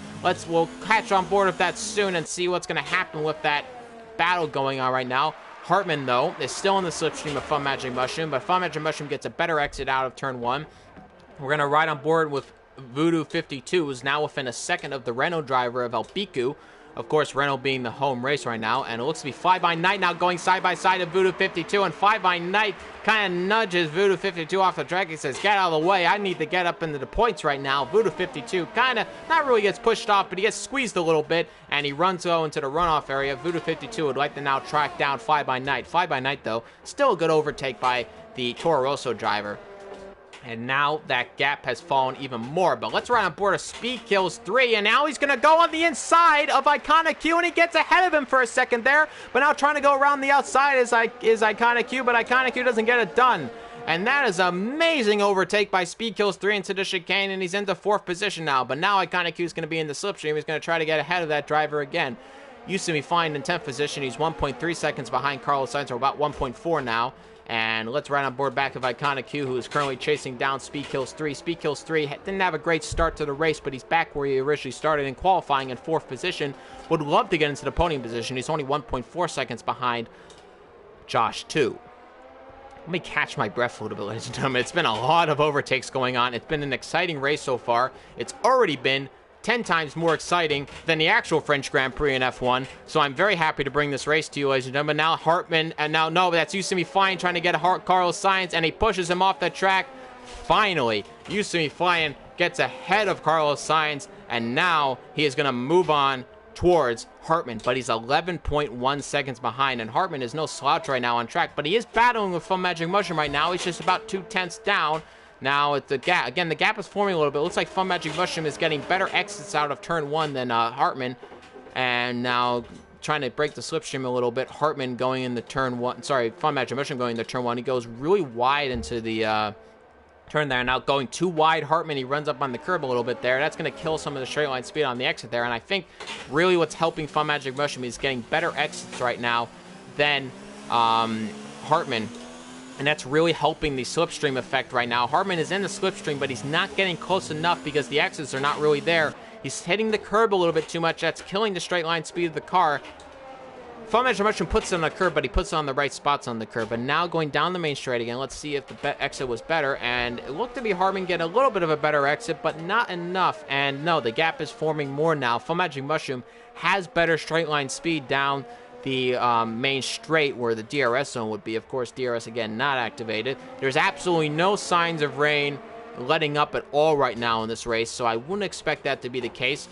We'll catch on board with that soon and see what's going to happen with that battle going on right now. Hartman, though, is still in the slipstream of Fun Magic Mushroom, but Fun Magic Mushroom gets a better exit out of turn 1. We're going to ride on board with Voodoo 52, who's now within a second of the Renault driver of Elpiku. Of course, Renault being the home race right now, and it looks to be Fly By Night now going side by side of Voodoo 52, and Fly By Night kind of nudges Voodoo 52 off the track. He says, get out of the way, I need to get up into the points right now. Voodoo 52 kind of, not really gets pushed off, but he gets squeezed a little bit, and he runs into the runoff area. Voodoo 52 would like to now track down Fly By Night. Fly By Night, though, still a good overtake by the Toro Rosso driver. And now that gap has fallen even more. But let's ride on board of Speed Kills 3. And now he's going to go on the inside of Iconic Q. And he gets ahead of him for a second there. But now trying to go around the outside is Iconic Q. But Iconic Q doesn't get it done. And that is an amazing overtake by Speed Kills 3 into the chicane. And he's into 4th position now. But now Iconic Q is going to be in the slipstream. He's going to try to get ahead of that driver again. Used to be fine in 10th position. He's 1.3 seconds behind Carlos Sainz, or about 1.4 now. And let's ride on board back of Iconic Q, who is currently chasing down Speed Kills 3. Speed Kills 3 didn't have a great start to the race, but he's back where he originally started in qualifying in 4th position. Would love to get into the podium position. He's only 1.4 seconds behind Josh 2. Let me catch my breath a little bit, ladies and gentlemen. It's been a lot of overtakes going on. It's been an exciting race so far. It's already been 10 times more exciting than the actual French Grand Prix in F1. So I'm very happy to bring this race to you, ladies and gentlemen. Now Hartman, and now, no, that's You See Me Flying trying to get Carlos Sainz, and he pushes him off the track. Finally, You See Me Flying gets ahead of Carlos Sainz, and now he is going to move on towards Hartman, but he's 11.1 seconds behind, and Hartman is no slouch right now on track, but he is battling with Fun Magic Mushroom right now. He's just about 2/10 down. Now, the gap, again, the gap is forming a little bit. It looks like Fun Magic Mushroom is getting better exits out of turn 1 than Hartman. And now, trying to break the slipstream a little bit, Hartman going into turn 1. Sorry, Fun Magic Mushroom going into turn 1. He goes really wide into the turn there. Now, going too wide, Hartman, he runs up on the curb a little bit there. That's going to kill some of the straight line speed on the exit there. And I think really what's helping Fun Magic Mushroom is getting better exits right now than Hartman. And that's really helping the slipstream effect right now. Hartman is in the slipstream, but he's not getting close enough because the exits are not really there. He's hitting the curb a little bit too much. That's killing the straight line speed of the car. Fun Magic Mushroom puts it on the curb, but he puts it on the right spots on the curb. And now going down the main straight again, let's see if the exit was better. And it looked to be Hartman getting a little bit of a better exit, but not enough. And no, the gap is forming more now. Fun Magic Mushroom has better straight line speed down the main straight where the DRS zone would be. Of course, DRS again not activated. There's absolutely no signs of rain letting up at all right now in this race, so I wouldn't expect that to be the case.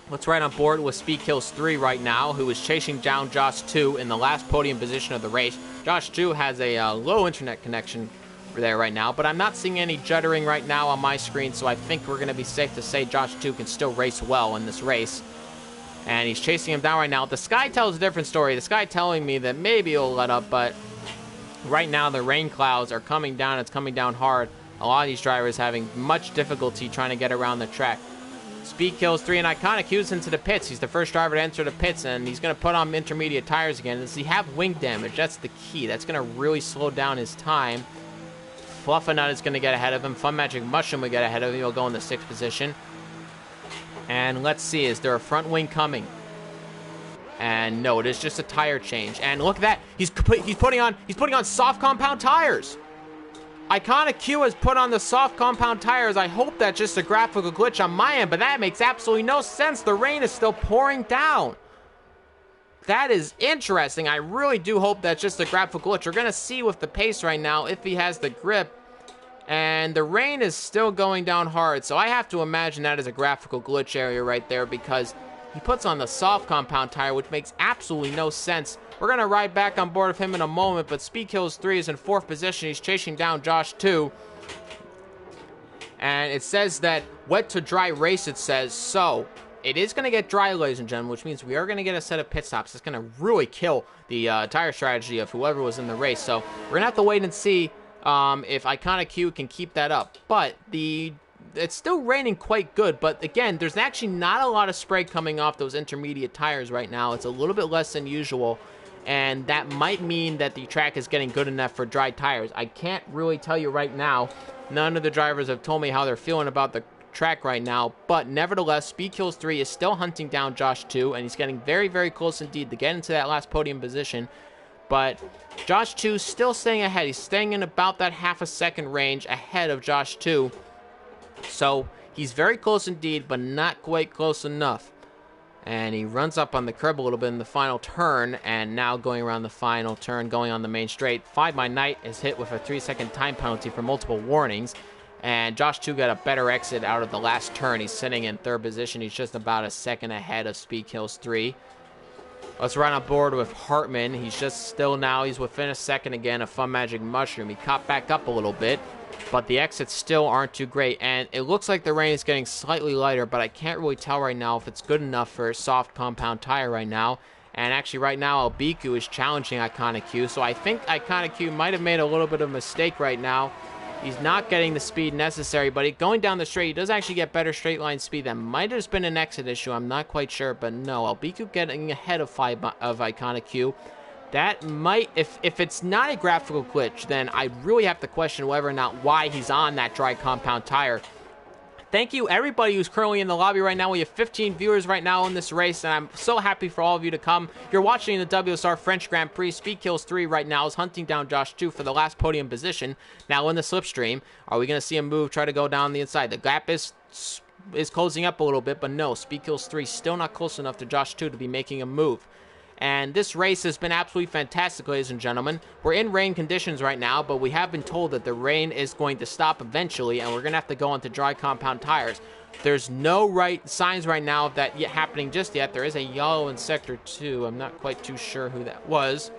Let's ride on board with Speed Kills 3 right now, who is chasing down Josh 2 in the last podium position of the race. Josh 2 has a low internet connection there right now, but I'm not seeing any juddering right now on my screen, so I think we're going to be safe to say Josh 2 can still race well in this race. And he's chasing him down right now. The sky tells a different story. The sky telling me that maybe it'll let up, but right now the rain clouds are coming down. It's coming down hard. A lot of these drivers having much difficulty trying to get around the track. Speed Kills 3 and Iconic Q's into the pits. He's the first driver to enter the pits, and he's going to put on intermediate tires again. Does he have wing damage? That's the key. That's going to really slow down his time. Fluffinut is going to get ahead of him. Fun Magic Mushroom will get ahead of him. He'll go in the 6th position. And let's see, is there a front wing coming? And no, it is just a tire change. And look at that, he's putting on soft compound tires. Iconic Q has put on the soft compound tires. I hope that's just a graphical glitch on my end, but that makes absolutely no sense. The rain is still pouring down. That is interesting. I really do hope that's just a graphical glitch. We're gonna see with the pace right now if he has the grip. And the rain is still going down hard, so I have to imagine that is a graphical glitch area right there because he puts on the soft compound tire, which makes absolutely no sense. We're going to ride back on board with him in a moment, but Speed Kills 3 is in 4th position. He's chasing down Josh 2. And it says that wet to dry race, it says. So it is going to get dry, ladies and gentlemen, which means we are going to get a set of pit stops. It's going to really kill the tire strategy of whoever was in the race. So we're going to have to wait and see if Iconic Q can keep that up. But it's still raining quite good. But again, there's actually not a lot of spray coming off those intermediate tires right now. It's a little bit less than usual. And that might mean that the track is getting good enough for dry tires. I can't really tell you right now. None of the drivers have told me how they're feeling about the track right now, but nevertheless, Speedkills 3 is still hunting down Josh 2, and he's getting very, very close indeed to get into that last podium position. But Josh 2 still staying ahead. He's staying in about that half a second range ahead of Josh 2. So he's very close indeed, but not quite close enough. And he runs up on the curb a little bit in the final turn, and now going around the final turn, going on the main straight. 5 by Night is hit with a 3-second time penalty for multiple warnings. And Josh 2 got a better exit out of the last turn. He's sitting in third position. He's just about a second ahead of Speedkills 3. Let's run on board with Hartman. He's within a second again of Fun Magic Mushroom. He caught back up a little bit, but the exits still aren't too great. And it looks like the rain is getting slightly lighter, but I can't really tell right now if it's good enough for a soft compound tire right now. And actually right now, Albiku is challenging Iconic Q. So I think Iconic Q might have made a little bit of a mistake right now. He's not getting the speed necessary, but going down the straight, he does actually get better straight line speed. That might have just been an exit issue. I'm not quite sure, but no. Albiku getting ahead of Iconic Q. That might, if it's not a graphical glitch, then I really have to question whether or not why he's on that dry compound tire. Thank you, everybody who's currently in the lobby right now. We have 15 viewers right now in this race, and I'm so happy for all of you to come. You're watching the WSR French Grand Prix. Speedkills 3 right now is hunting down Josh 2 for the last podium position. Now in the slipstream, are we going to see him move, try to go down the inside? The gap is closing up a little bit, but no, Speedkills 3 still not close enough to Josh 2 to be making a move. And this race has been absolutely fantastic, ladies and gentlemen. We're in rain conditions right now, but we have been told that the rain is going to stop eventually, and we're going to have to go into dry compound tires. There's no signs right now of that happening just yet. There is a yellow in Sector 2. I'm not quite too sure who that was.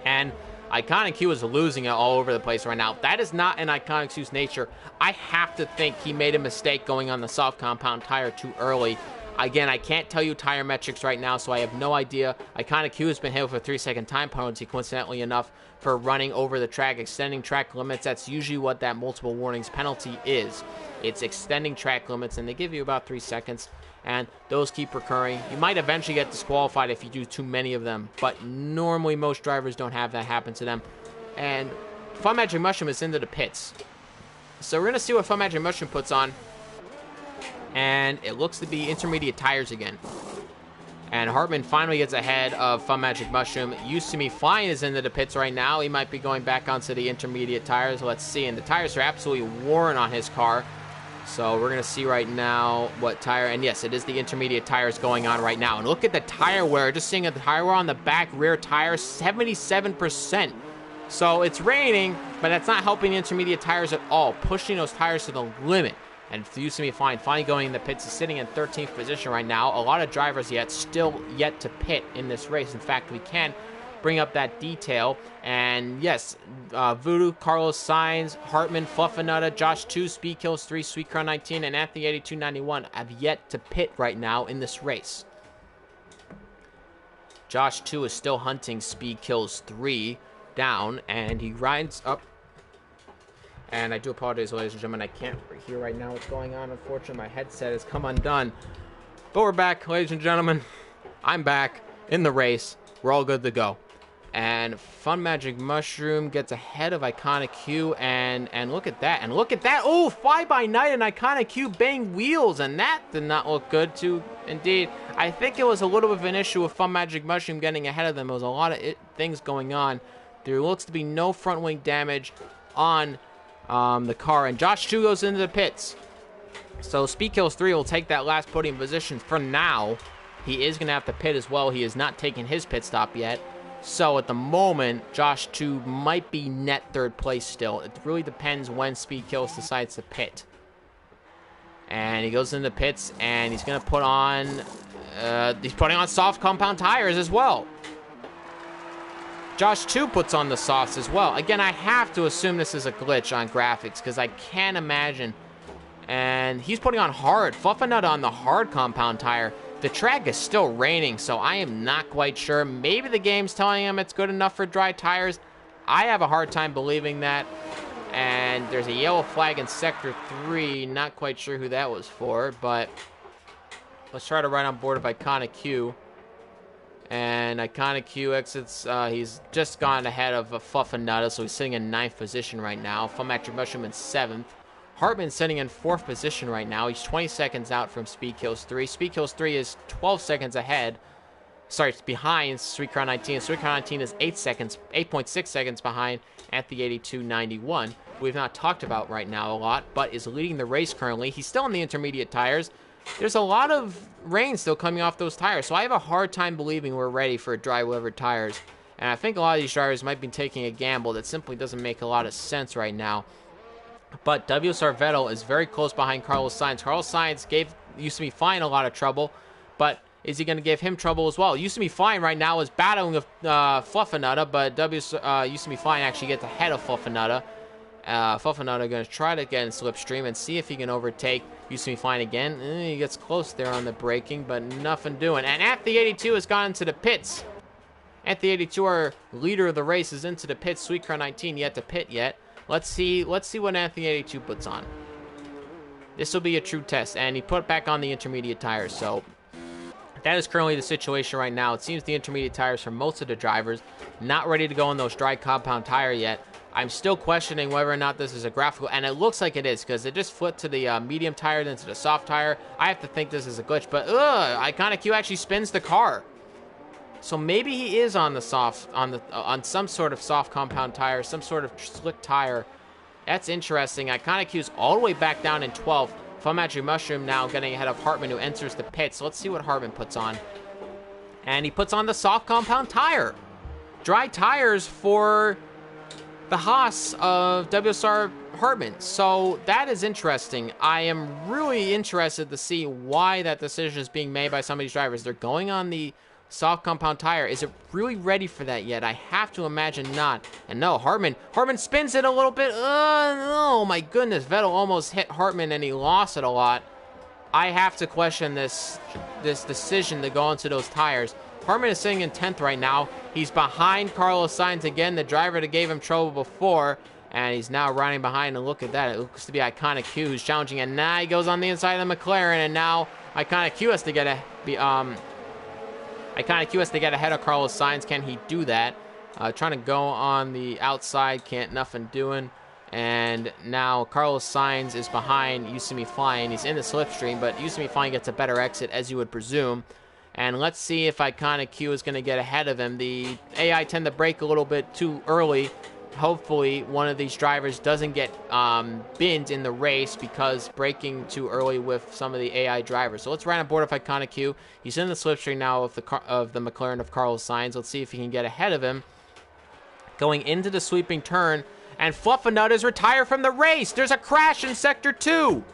And Iconic Q is losing it all over the place right now. That is not in Iconic Q's nature. I have to think he made a mistake going on the soft compound tire too early. Again, I can't tell you tire metrics right now, so I have no idea. Iconic Q has been hit with a 3-second time penalty, coincidentally enough, for running over the track, extending track limits. That's usually what that multiple warnings penalty is. It's extending track limits, and they give you about 3 seconds, and those keep recurring. You might eventually get disqualified if you do too many of them, but normally most drivers don't have that happen to them. And Fun Magic Mushroom is into the pits. So we're going to see what Fun Magic Mushroom puts on. And it looks to be intermediate tires again. And Hartman finally gets ahead of Fun Magic Mushroom. Used to Me Flying is into the pits right now. He might be going back onto the intermediate tires. Let's see. And the tires are absolutely worn on his car. So we're going to see right now what tire. And yes, it is the intermediate tires going on right now. And look at the tire wear. Just seeing the tire wear on the back rear tire, 77%. So it's raining, but that's not helping the intermediate tires at all. Pushing those tires to the limit. And Used to Me Flying finally going in the pits. He's sitting in 13th position right now. A lot of drivers still yet to pit in this race. In fact, we can bring up that detail. And yes, Voodoo, Carlos Sainz, Hartman, Fluffinutta, Josh 2, Speedkills 3, Sweet Crown 19, and Anthony 8291 have yet to pit right now in this race. Josh 2 is still hunting Speedkills 3 down, and he rides up. And I do apologize, ladies and gentlemen, I can't hear right now what's going on. Unfortunately, my headset has come undone. But we're back, ladies and gentlemen. I'm back in the race. We're all good to go. And Fun Magic Mushroom gets ahead of Iconic Q. And look at that. And look at that. Oh, Fly By Night and Iconic Q bang wheels. And that did not look good, too. Indeed, I think it was a little bit of an issue with Fun Magic Mushroom getting ahead of them. There was a lot of things going on. There looks to be no front wing damage on the car, and Josh 2 goes into the pits. So Speedkills 3 will take that last podium position for now. He is going to have to pit as well. He has not taken his pit stop yet. So at the moment, Josh 2 might be net third place still. It really depends when Speedkills decides to pit. And he goes into the pits, and he's going to put on he's putting on soft compound tires as well. Josh 2 puts on the softs as well. Again, I have to assume this is a glitch on graphics because I can't imagine And he's putting on hard. Fluffernutter on the hard compound tire. The track is still raining, so I am not quite sure. Maybe the game's telling him it's good enough for dry tires. I have a hard time believing that. And there's a yellow flag in Sector 3. Not quite sure who that was for, but let's try to ride on board of Iconic Q. And Iconic Q exits. He's just gone ahead of Fluffernutter, so he's sitting in 9th position right now. Fumatric Mushroom in 7th. Hartman's sitting in 4th position right now. He's 20 seconds out from Speed Kills 3. Speed Kills 3 is 12 seconds ahead. Sorry, it's behind Sweet Crown 19. Sweet Crown 19 is 8.6 seconds behind at the 82.91. We've not talked about right now a lot, but is leading the race currently. He's still on the intermediate tires. There's a lot of rain still coming off those tires, so I have a hard time believing we're ready for dry weather tires. And I think a lot of these drivers might be taking a gamble that simply doesn't make a lot of sense right now. But WSR Vettel is very close behind Carlos Sainz. Carlos Sainz used to be fine a lot of trouble, but is he going to give him trouble as well? Used to be fine right now is battling with Fluffernutter, but used to be fine actually gets ahead of Fluffernutter. Fluffernutter going to try to get in slipstream and see if he can overtake. Used to be fine again. He gets close there on the braking, but nothing doing. And at the 82 has gone into the pits. At the 82, our leader of the race is into the pits. Sweet Crown 19 yet to pit yet. Let's see what Anthony 82 puts on. This will be a true test, and he put back on the intermediate tires, so that is currently the situation right now. It seems the intermediate tires for most of the drivers not ready to go on those dry compound tire yet. I'm still questioning whether or not this is a graphical, and it looks like it is, because it just flipped to the medium tire, then to the soft tire. I have to think this is a glitch, but Iconic Q actually spins the car. So maybe he is on the on some sort of soft compound tire, some sort of slick tire. That's interesting. Iconic Q's all the way back down in 12th. Fumatric Mushroom now getting ahead of Hartman, who enters the pits. So let's see what Hartman puts on. And he puts on the soft compound tire. Dry tires for the Haas of WSR Hartman. So that is interesting. I am really interested to see why that decision is being made by some of these drivers. They're going on the soft compound tire. Is it really ready for that yet? I have to imagine not. And no, Hartman spins it a little bit. Oh my goodness, Vettel almost hit Hartman and he lost it a lot. I have to question this decision to go into those tires. Hartman is sitting in 10th right now. He's behind Carlos Sainz again, the driver that gave him trouble before, and he's now riding behind, and look at that. It looks to be Iconic Q who's challenging, and now he goes on the inside of the McLaren, and now Iconic Q has to get ahead of Carlos Sainz. Can he do that? Trying to go on the outside, can't, nothing doing. And now Carlos Sainz is behind Yusumi Flying. He's in the slipstream, but Yusumi Flying gets a better exit, as you would presume. And let's see if Iconic Q is going to get ahead of him. The AI tend to brake a little bit too early. Hopefully, one of these drivers doesn't get binned in the race because braking too early with some of the AI drivers. So let's ride on board of Iconic Q. He's in the slipstream now of the McLaren of Carlos Sainz. Let's see if he can get ahead of him. Going into the sweeping turn, and Fluffernutter is retired from the race. There's a crash in Sector 2.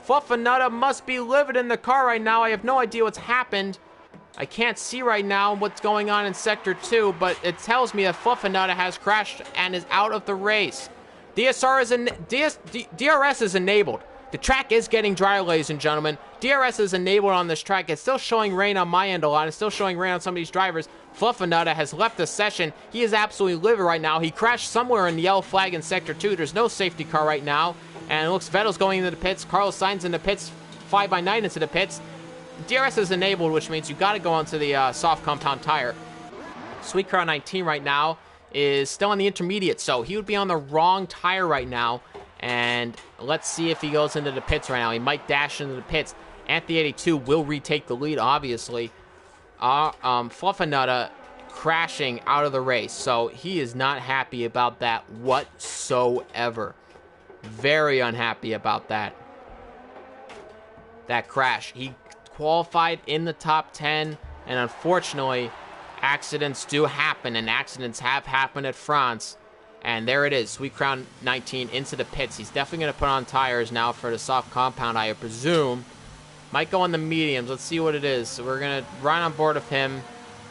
Fluffernutter must be livid in the car right now. I have no idea what's happened. I can't see right now what's going on in Sector 2, but it tells me that Fluffernutter has crashed and is out of the race. DRS is enabled. The track is getting dry, ladies and gentlemen. DRS is enabled on this track. It's still showing rain on my end a lot. It's still showing rain on some of these drivers. Fluffernutter has left the session. He is absolutely livid right now. He crashed somewhere in the yellow flag in Sector 2. There's no safety car right now. And it looks Vettel's going into the pits. Carlos Sainz in the pits. 5x9 into the pits. DRS is enabled, which means you got to go onto the soft compound tire. Sweet Crown 19 right now is still on the intermediate, so he would be on the wrong tire right now. And let's see if he goes into the pits right now. He might dash into the pits. Anthony 82 will retake the lead, obviously. Fluffernutter crashing out of the race, so he is not happy about that whatsoever. Very unhappy about that crash. He qualified in the top 10, and unfortunately, accidents do happen, and accidents have happened at France. And there it is, Sweet Crown 19 into the pits. He's definitely going to put on tires now for the soft compound, I presume. Might go on the mediums. Let's see what it is. So we're going to ride on board of him.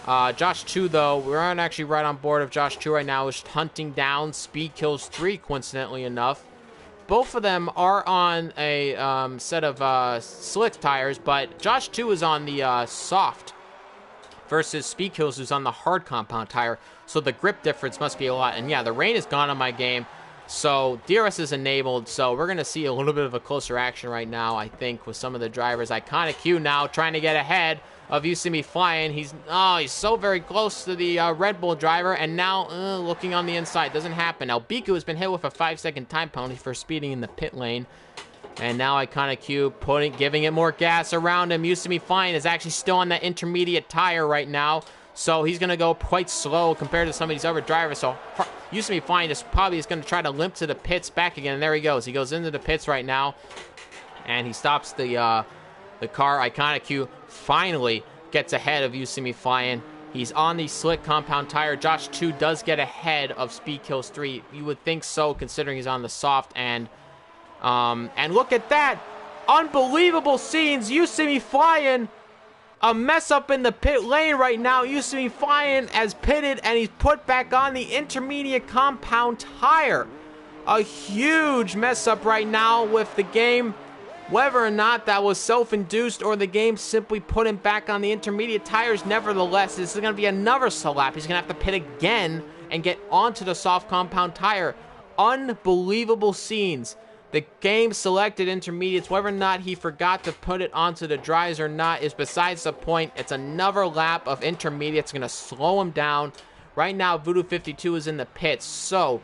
Josh 2, though, we aren't actually right on board of Josh 2 right now. Is hunting down Speed Kills 3, coincidentally enough. both of them are on a set of slick tires, but Josh 2 is on the soft versus Speed Kills, who's on the hard compound tire. So the grip difference must be a lot. And yeah, the rain is gone on my game, so DRS is enabled. So we're going to see a little bit of a closer action right now, I think, with some of the drivers. Iconic Q now trying to get ahead of You See Me Flying. He's so very close to the Red Bull driver, and now looking on the inside. Doesn't happen. Now Biku has been hit with a 5-second time penalty for speeding in the pit lane. And now Iconic Q giving it more gas around him. You See Me Flying is actually still on that intermediate tire right now, so he's going to go quite slow compared to some of these other drivers. So You See Me Flying is probably going to try to limp to the pits back again, and there he goes. He goes into the pits right now, and he stops the car. Iconic Q finally gets ahead of You See Me Flying. He's on the slick compound tire. Josh 2 does get ahead of Speed Kills 3. You would think so, considering he's on the soft. And look at that. Unbelievable scenes. You See Me Flying. A mess up in the pit lane right now. You See Me Flying as pitted, and he's put back on the intermediate compound tire. A huge mess up right now with the game. Whether or not that was self-induced or the game simply put him back on the intermediate tires, nevertheless, this is going to be another slap. He's going to have to pit again and get onto the soft compound tire. Unbelievable scenes. The game selected intermediates. Whether or not he forgot to put it onto the dries or not is besides the point. It's another lap of intermediates. Going to slow him down. Right now, Voodoo 52 is in the pits, so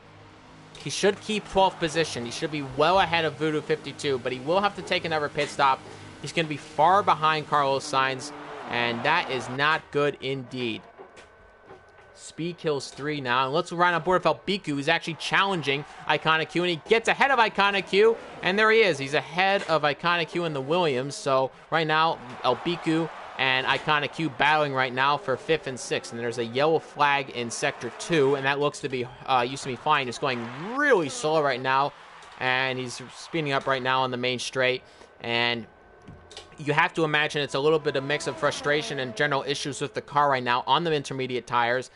he should keep 12th position. He should be well ahead of Voodoo 52, but he will have to take another pit stop. He's going to be far behind Carlos Sainz, and that is not good indeed. Speed Kills 3 now. And let's run on board with El Biku, who's actually challenging Iconic Q, and he gets ahead of Iconic Q, and there he is. He's ahead of Iconic Q in the Williams. So right now, El Biku and Iconic Q battling right now for 5th and 6th. And there's a yellow flag in Sector 2, and that looks to be You See Me Flying. Just going really slow right now, and he's speeding up right now on the main straight. And you have to imagine it's a little bit of mix of frustration and general issues with the car right now on the intermediate tires.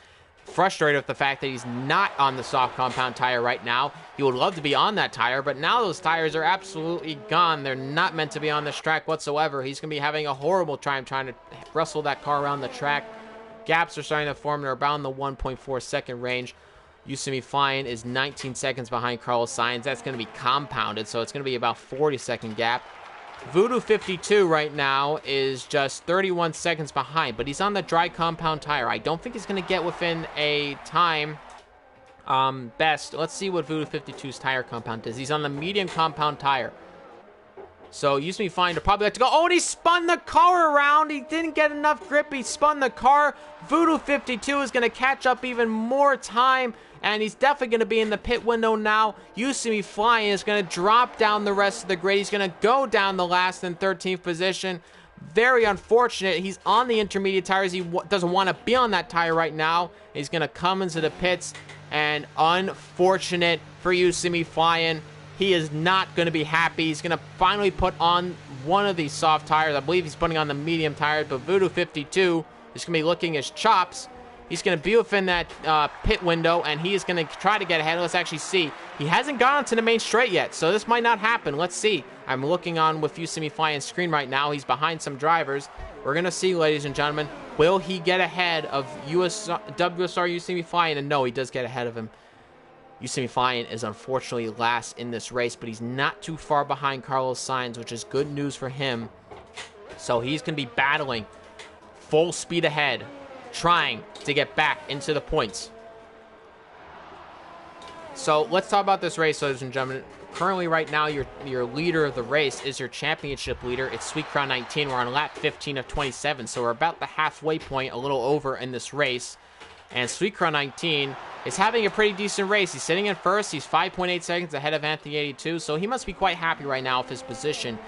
Frustrated with the fact that he's not on the soft compound tire right now. He would love to be on that tire, but now those tires are absolutely gone. They're not meant to be on this track whatsoever. He's going to be having a horrible time trying to wrestle that car around the track. Gaps are starting to form. They're about in the 1.4 second range. You See Me Flying is 19 seconds behind Carlos Sainz. That's going to be compounded, so it's going to be about 40-second gap. Voodoo 52 right now is just 31 seconds behind, but he's on the dry compound tire. I don't think he's going to get within a time best. Let's see what Voodoo 52's tire compound is. He's on the medium compound tire. So You See Me Flying to probably have to go. Oh, and he spun the car around. He didn't get enough grip. He spun the car. Voodoo 52 is going to catch up even more time, and he's definitely going to be in the pit window now. You See Me Flying is going to drop down the rest of the grid. He's going to go down the last and 13th position. Very unfortunate. He's on the intermediate tires. He doesn't want to be on that tire right now. He's going to come into the pits, and unfortunate for You See Me Flying. He is not going to be happy. He's going to finally put on one of these soft tires. I believe he's putting on the medium tires, but Voodoo 52 is going to be licking his chops. He's going to be within that pit window, and he is going to try to get ahead. Let's actually see. He hasn't gone to the main straight yet, so this might not happen. Let's see. I'm looking on with You See Me Flying screen right now. He's behind some drivers. We're going to see, ladies and gentlemen, will he get ahead of WSR You See Me Flying? And no, he does get ahead of him. You See Me Flying is unfortunately last in this race, but he's not too far behind Carlos Sainz, which is good news for him. So he's going to be battling full speed ahead, trying to get back into the points. So let's talk about this race, ladies and gentlemen. Currently, right now, your leader of the race is your championship leader. It's Sweet Crown 19. We're on lap 15 of 27, so we're about the halfway point, a little over in this race. And Sweet Crown 19 is having a pretty decent race. He's sitting in first. He's 5.8 seconds ahead of Anthony 82, so he must be quite happy right now with his position.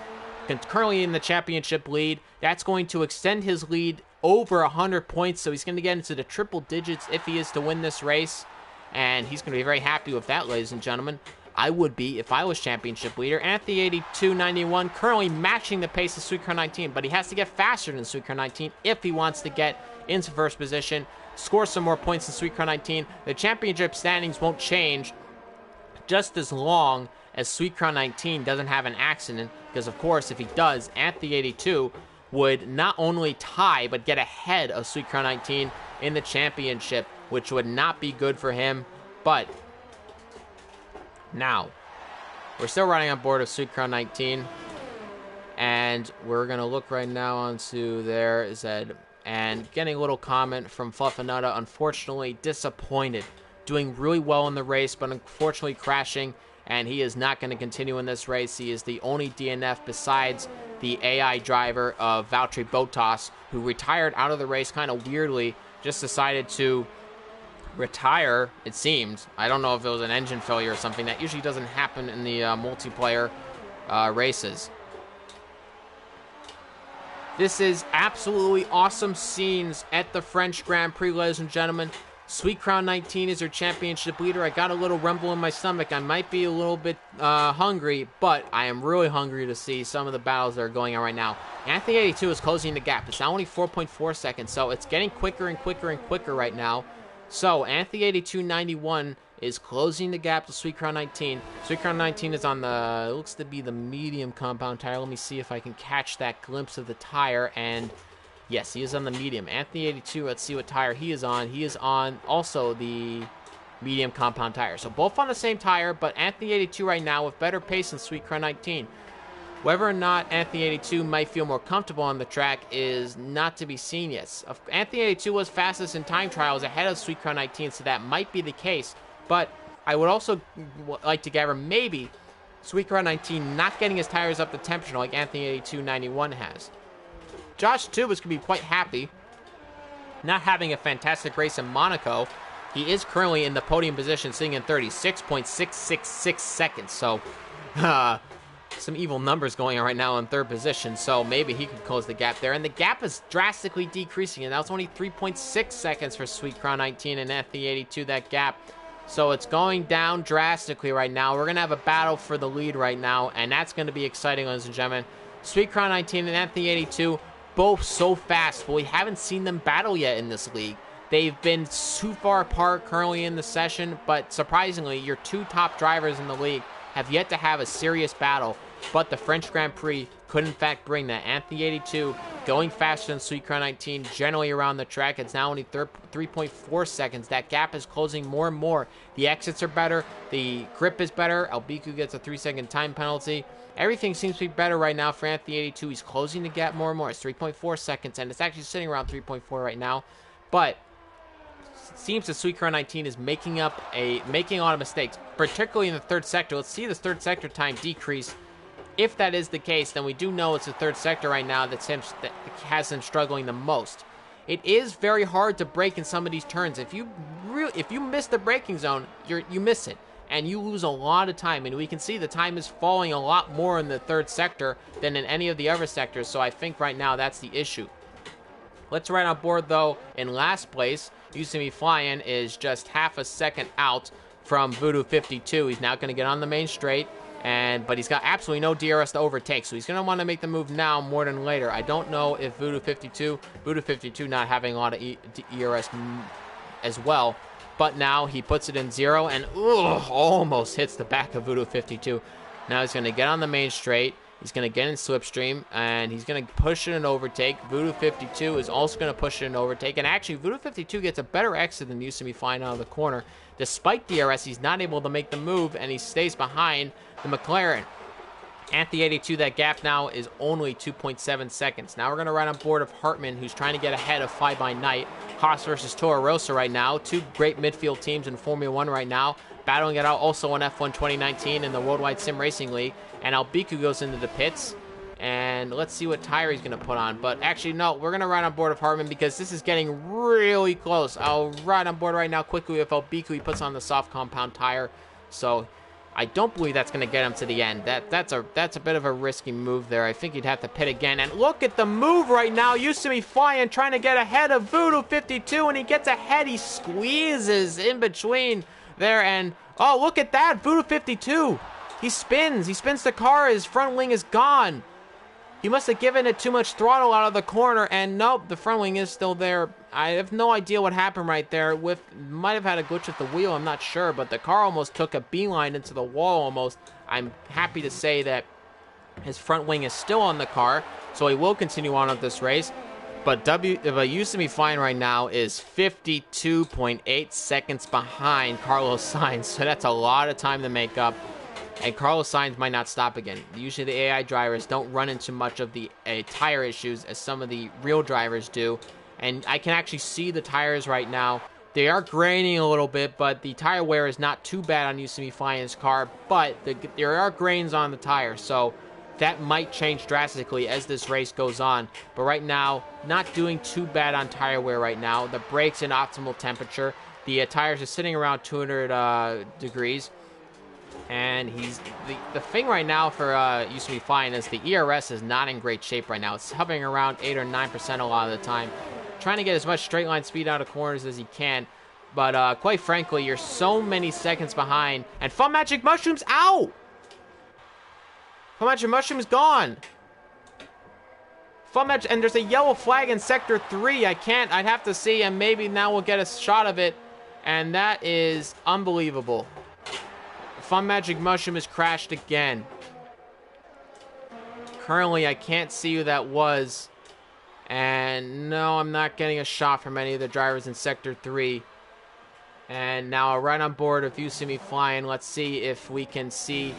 Currently in the championship lead. That's going to extend his lead over 100 points, so he's going to get into the triple digits if he is to win this race. And he's going to be very happy with that, ladies and gentlemen. I would be if I was championship leader. Anthony 82.91 currently matching the pace of Sweet Crown 19, but he has to get faster than Sweet Crown 19 if he wants to get into first position, score some more points in Sweet Crown 19. The championship standings won't change just as long as Sweet Crown 19 doesn't have an accident, because of course if he does, Anthony 82 would not only tie but get ahead of Sweet Crown 19 in the championship, which would not be good for him. But now we're still riding on board of Sweet Crown 19, and we're gonna look right now onto there, Zed, and getting a little comment from Fluffinutta. Unfortunately disappointed, doing really well in the race, but unfortunately crashing, and he is not going to continue in this race. He is the only DNF besides the AI driver of Valtteri Bottas, who retired out of the race kind of weirdly, just decided to retire, it seems. I don't know if it was an engine failure or something. That usually doesn't happen in the multiplayer races. This is absolutely awesome scenes at the French Grand Prix, ladies and gentlemen. Sweet Crown 19 is your championship leader. I got a little rumble in my stomach. I might be a little bit hungry, but I am really hungry to see some of the battles that are going on right now. Anthony 82 is closing the gap. It's now only 4.4 seconds, so it's getting quicker and quicker and quicker right now. So Anthony 82.91 is closing the gap to Sweet Crown 19. Sweet Crown 19 is on the, it looks to be the medium compound tire. Let me see if I can catch that glimpse of the tire, and yes, he is on the medium. Anthony 82, let's see what tire he is on. He is on also the medium compound tire. So both on the same tire, but Anthony 82 right now with better pace than Sweet Crown 19. Whether or not Anthony 82 might feel more comfortable on the track is not to be seen yet. Anthony 82 was fastest in time trials ahead of Sweet Crown 19, so that might be the case. But I would also like to gather maybe Sweet Crown 19 not getting his tires up to temperature like Anthony 82.91 has. Josh, too, is going to be quite happy not having a fantastic race in Monaco. He is currently in the podium position, sitting in 36.666 seconds. So, some evil numbers going on right now in third position. So, maybe he could close the gap there. And the gap is drastically decreasing. And now it's only 3.6 seconds for Sweet Crown 19 and Anthony 82, that gap. So, it's going down drastically right now. We're going to have a battle for the lead right now. And that's going to be exciting, ladies and gentlemen. Sweet Crown 19 and Anthony 82, both so fast, but we haven't seen them battle yet in this league. They've been too far apart currently in the session, but surprisingly, your two top drivers in the league have yet to have a serious battle, but the French Grand Prix could in fact bring that. Anthony 82 going faster than Sweet Crown 19 generally around the track. It's now only 3.4 seconds. That gap is closing more and more. The exits are better. The grip is better. Albiku gets a 3-second time penalty. Everything seems to be better right now for Anthony 82. He's closing the gap more and more. It's 3.4 seconds, and it's actually sitting around 3.4 right now. But it seems that Sweet Crown 19 is making a lot of mistakes, particularly in the third sector. Let's see this third sector time decrease. If that is the case, then we do know it's the third sector right now that has him struggling the most. It is very hard to brake in some of these turns. If you miss the braking zone, you miss it, and you lose a lot of time. And we can see the time is falling a lot more in the third sector than in any of the other sectors. So I think right now that's the issue. Let's ride on board though. In last place, used to be flying, is just half a second out from Voodoo 52. He's now going to get on the main straight. But he's got absolutely no DRS to overtake, so he's going to want to make the move now more than later. I don't know if Voodoo 52 not having a lot of ERS as well, but now he puts it in 0 and almost hits the back of Voodoo 52. Now he's going to get on the main straight. He's going to get in slipstream, and he's going to push it in overtake. Voodoo 52 is also going to push it in overtake, and actually Voodoo 52 gets a better exit than used to be flying out of the corner. Despite DRS, he's not able to make the move, and he stays behind the McLaren. Anthony 82, that gap now is only 2.7 seconds. Now we're going to ride on board of Hartman, who's trying to get ahead of Fly By Night. Haas versus Toro Rosso right now. Two great midfield teams in Formula 1 right now. Battling it out also on F1 2019 in the Worldwide Sim Racing League. And Albiku goes into the pits. And let's see what tire he's going to put on. But actually, no, we're going to ride on board of Hartman because this is getting really close. I'll ride on board right now quickly with Albiku. He puts on the soft compound tire. So I don't believe that's going to get him to the end. That's a bit of a risky move there. I think he'd have to pit again. And look at the move right now. Used to be flying, trying to get ahead of Voodoo 52, and he gets ahead. He squeezes in between there, and oh, look at that. Voodoo 52. He spins the car. His front wing is gone. He must have given it too much throttle out of the corner, and nope, the front wing is still there. I have no idea what happened right there. Might have had a glitch with the wheel, I'm not sure, but the car almost took a beeline into the wall almost. I'm happy to say that his front wing is still on the car, so he will continue on with this race. But Yosemite Fine right now is 52.8 seconds behind Carlos Sainz, so that's a lot of time to make up. And Carlos Sainz might not stop again. Usually the AI drivers don't run into much of the tire issues as some of the real drivers do. And I can actually see the tires right now. They are graining a little bit, but the tire wear is not too bad on Yosemite Fine's car. But there are grains on the tire, so that might change drastically as this race goes on. But right now, not doing too bad on tire wear right now. The brakes in optimal temperature. The tires are sitting around 200 degrees. And the thing right now for Yosemite Fine is the ERS is not in great shape right now. It's hovering around 8 or 9% a lot of the time. Trying to get as much straight line speed out of corners as he can. But quite frankly, you're so many seconds behind. And Fun Magic Mushroom's out! Fun Magic Mushroom's gone! And there's a yellow flag in Sector 3. I'd have to see, and maybe now we'll get a shot of it. And that is unbelievable. Fun Magic Mushroom has crashed again. Currently, I can't see who that was. And no, I'm not getting a shot from any of the drivers in Sector 3. And now right on board with Yosemite Flying, let's see if we can see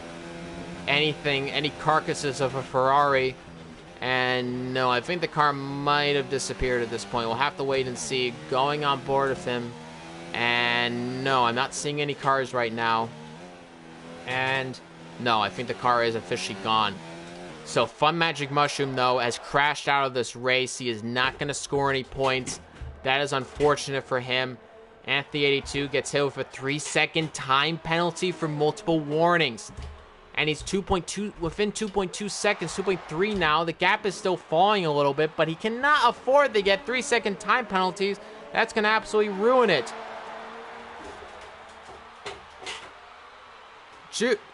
anything, any carcasses of a Ferrari. And no, I think the car might have disappeared at this point. We'll have to wait and see. Going on board with him. And no, I'm not seeing any cars right now. And no, I think the car is officially gone. So Fun Magic Mushroom, though, has crashed out of this race. He is not going to score any points. That is unfortunate for him. Anthony82 gets hit with a 3-second time penalty for multiple warnings. And he's within 2.2 seconds, 2.3 now. The gap is still falling a little bit, but he cannot afford to get 3-second time penalties. That's going to absolutely ruin it.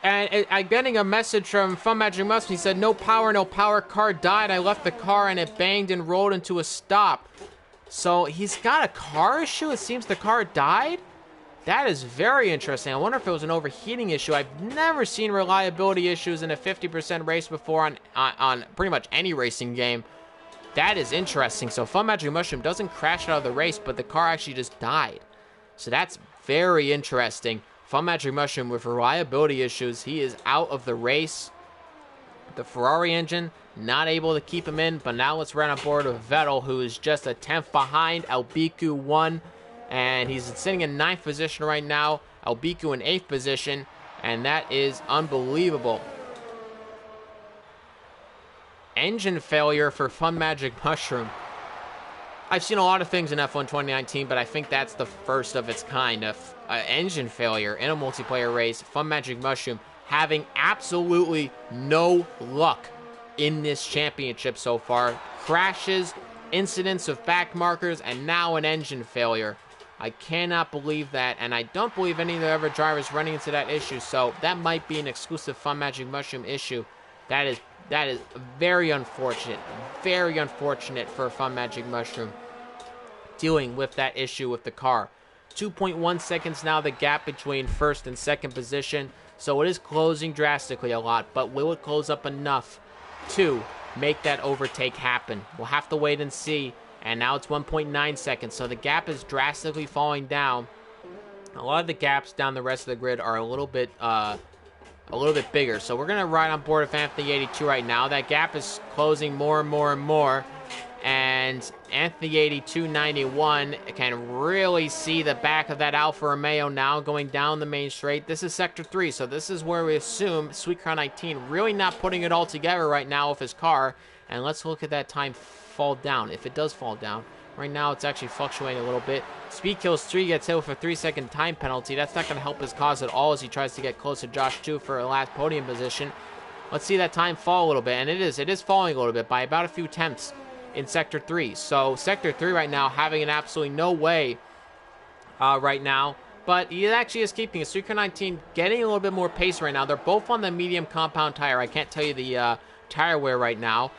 And I'm getting a message from Fun Magic Mushroom. He said, no power, car died. I left the car and it banged and rolled into a stop. So he's got a car issue? It seems the car died? That is very interesting. I wonder if it was an overheating issue. I've never seen reliability issues in a 50% race before on pretty much any racing game. That is interesting. So Fun Magic Mushroom doesn't crash out of the race, but the car actually just died. So that's very interesting. Fun Magic Mushroom with reliability issues. He is out of the race. The Ferrari engine not able to keep him in, but now let's run on board with Vettel, who is just a 10th behind. Albiku 1, and he's sitting in 9th position right now. Albiku in 8th position, and that is unbelievable. Engine failure for Fun Magic Mushroom. I've seen a lot of things in F1 2019, but I think that's the first of its kind of engine failure in a multiplayer race. Fun Magic Mushroom having absolutely no luck in this championship so far. Crashes, incidents of back markers, and now an engine failure. I cannot believe that, and I don't believe any of the other drivers running into that issue, so that might be an exclusive Fun Magic Mushroom issue. That is very unfortunate for Fun Magic Mushroom dealing with that issue with the car. 2.1 seconds now, the gap between first and second position, so it is closing drastically a lot, but will it close up enough to make that overtake happen? We'll have to wait and see. And now it's 1.9 seconds, so the gap is drastically falling down. A lot of the gaps down the rest of the grid are a little bit bigger. So we're going to ride on board with Anthony 82 right now. That gap is closing more and more and more. And Anthony 8291 can really see the back of that Alfa Romeo now going down the main straight. This is Sector 3, so this is where we assume Sweet Crown 19 really not putting it all together right now with his car. And let's look at that time fall down, if it does fall down. Right now, it's actually fluctuating a little bit. Speed Kills 3 gets hit with a 3-second time penalty. That's not going to help his cause at all as he tries to get close to Josh 2 for a last podium position. Let's see that time fall a little bit, and it is falling a little bit by about a few tenths in Sector 3. So Sector 3 right now having an absolutely no way right now, but he actually is keeping it. Suiker 19 getting a little bit more pace right now. They're both on the medium compound tire. I can't tell you the tire wear right now,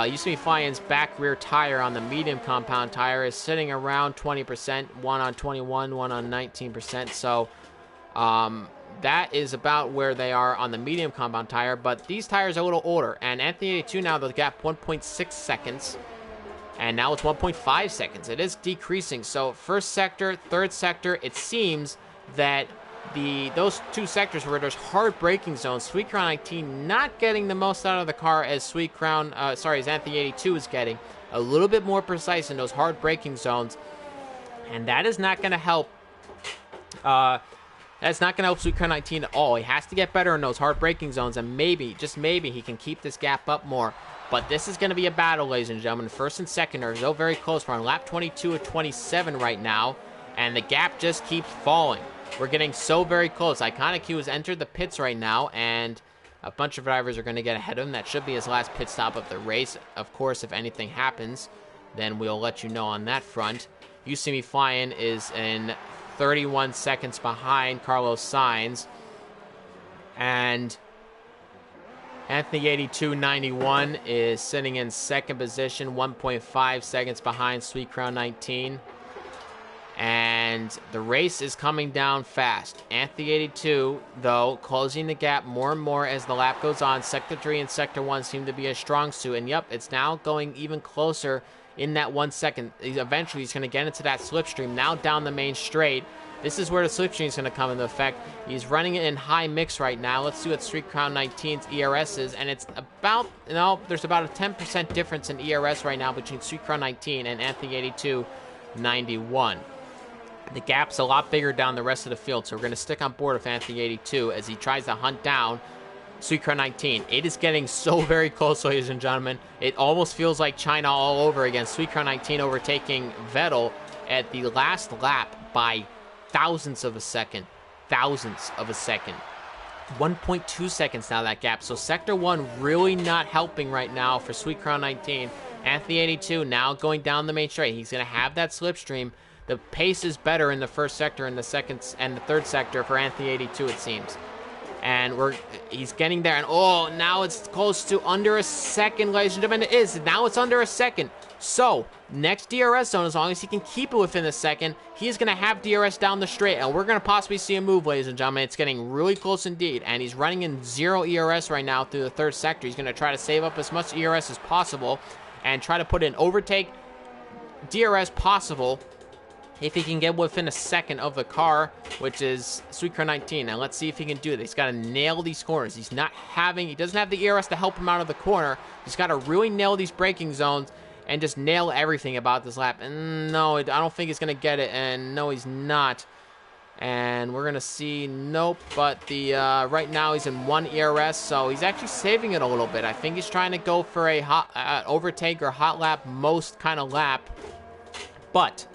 Used Flying's back rear tire on the medium compound tire is sitting around 20%, one on 21, one on 19%. So that is about where they are on the medium compound tire, but these tires are a little older. And Anthony 82 now, the gap 1.6 seconds, and now it's 1.5 seconds. It is decreasing. So first sector, third sector, it seems that those two sectors where there's hard braking zones, Sweet Crown 19 not getting the most out of the car as as Anthony 82 is getting. A little bit more precise in those hard braking zones, and that is not going to help. That's not going to help Sweet Crown 19 at all. He has to get better in those hard braking zones, and maybe, just maybe, he can keep this gap up more. But this is going to be a battle, ladies and gentlemen. First and second are so very close. We're on lap 22 of 27 right now, and the gap just keeps falling. We're getting so very close. Iconic Q has entered the pits right now, and a bunch of drivers are going to get ahead of him. That should be his last pit stop of the race. Of course, if anything happens, then we'll let you know on that front. You See Me Flying is in 31 seconds behind Carlos Sainz, and Anthony 8291 is sitting in second position, 1.5 seconds behind Sweet Crown 19. And the race is coming down fast. Anthony 82, though, closing the gap more and more as the lap goes on. Sector 3 and Sector 1 seem to be a strong suit. And yep, it's now going even closer in that 1 second. Eventually, he's going to get into that slipstream. Now down the main straight. This is where the slipstream is going to come into effect. He's running it in high mix right now. Let's see what Sweet Crown 19's ERS is. And it's about, there's about a 10% difference in ERS right now between Sweet Crown 19 and Anthony 8291. The gap's a lot bigger down the rest of the field, so we're going to stick on board with Anthony 82 as he tries to hunt down Sweet Crown 19. It is getting so very close, ladies and gentlemen. It almost feels like China all over again. Sweet Crown 19 overtaking Vettel at the last lap by thousandths of a second. 1.2 seconds now, that gap. So Sector 1 really not helping right now for Sweet Crown 19. Anthony 82 now going down the main straight. He's going to have that slipstream. The pace is better in the first sector and the second and the third sector for Anthony 82, it seems. And he's getting there, and now it's close to under a second, ladies and gentlemen. It is. Now it's under a second. So, next DRS zone, as long as he can keep it within a second, he's going to have DRS down the straight, and we're going to possibly see a move, ladies and gentlemen. It's getting really close indeed, and he's running in 0 ERS right now through the third sector. He's going to try to save up as much ERS as possible and try to put in overtake DRS possible if he can get within a second of the car, which is Sweet Crown 19. Now let's see if he can do it. He's got to nail these corners. He doesn't have the ERS to help him out of the corner. He's got to really nail these braking zones and just nail everything about this lap. And no, I don't think he's going to get it. And no, he's not. And we're going to see, nope. But right now he's in 1 ERS, so he's actually saving it a little bit. I think he's trying to go for a hot overtake or hot lap most kind of lap. But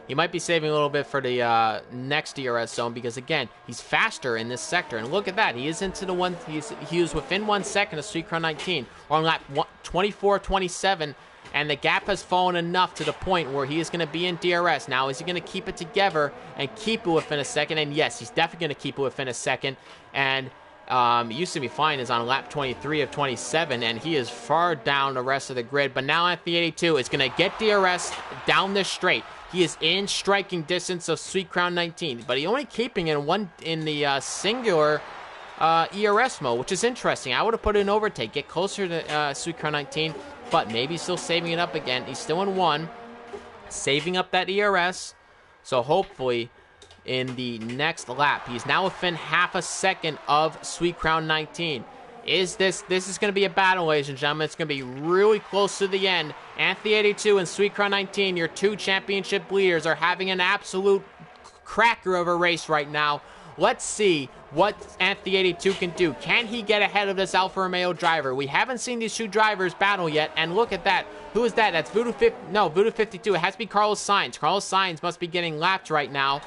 he might be saving a little bit for the next DRS zone because, again, he's faster in this sector. And look at that. He is into the one. He was within 1 second of Sweet Crown 19 on lap 24-27. And the gap has fallen enough to the point where he is going to be in DRS. Now, is he going to keep it together and keep it within a second? And yes, he's definitely going to keep it within a second. And Used to Be Fine is on lap 23 of 27, and he is far down the rest of the grid. But now Anthony 82 is going to get DRS down this straight. He is in striking distance of Sweet Crown 19, but he's only keeping in the singular ERS mode, which is interesting. I would have put it in overtake, get closer to Sweet Crown 19, but maybe still saving it up again. He's still in 1, saving up that ERS, so hopefully in the next lap, he's now within half a second of Sweet Crown 19. This is going to be a battle, ladies and gentlemen. It's going to be really close to the end. Anthony 82 and Sweet Crown 19, your 2 championship leaders, are having an absolute cracker of a race right now. Let's see what Anthony 82 can do. Can he get ahead of this Alfa Romeo driver? We haven't seen these 2 drivers battle yet, and look at that. Who is that? That's Voodoo 52. It has to be Carlos Sainz. Carlos Sainz must be getting lapped right now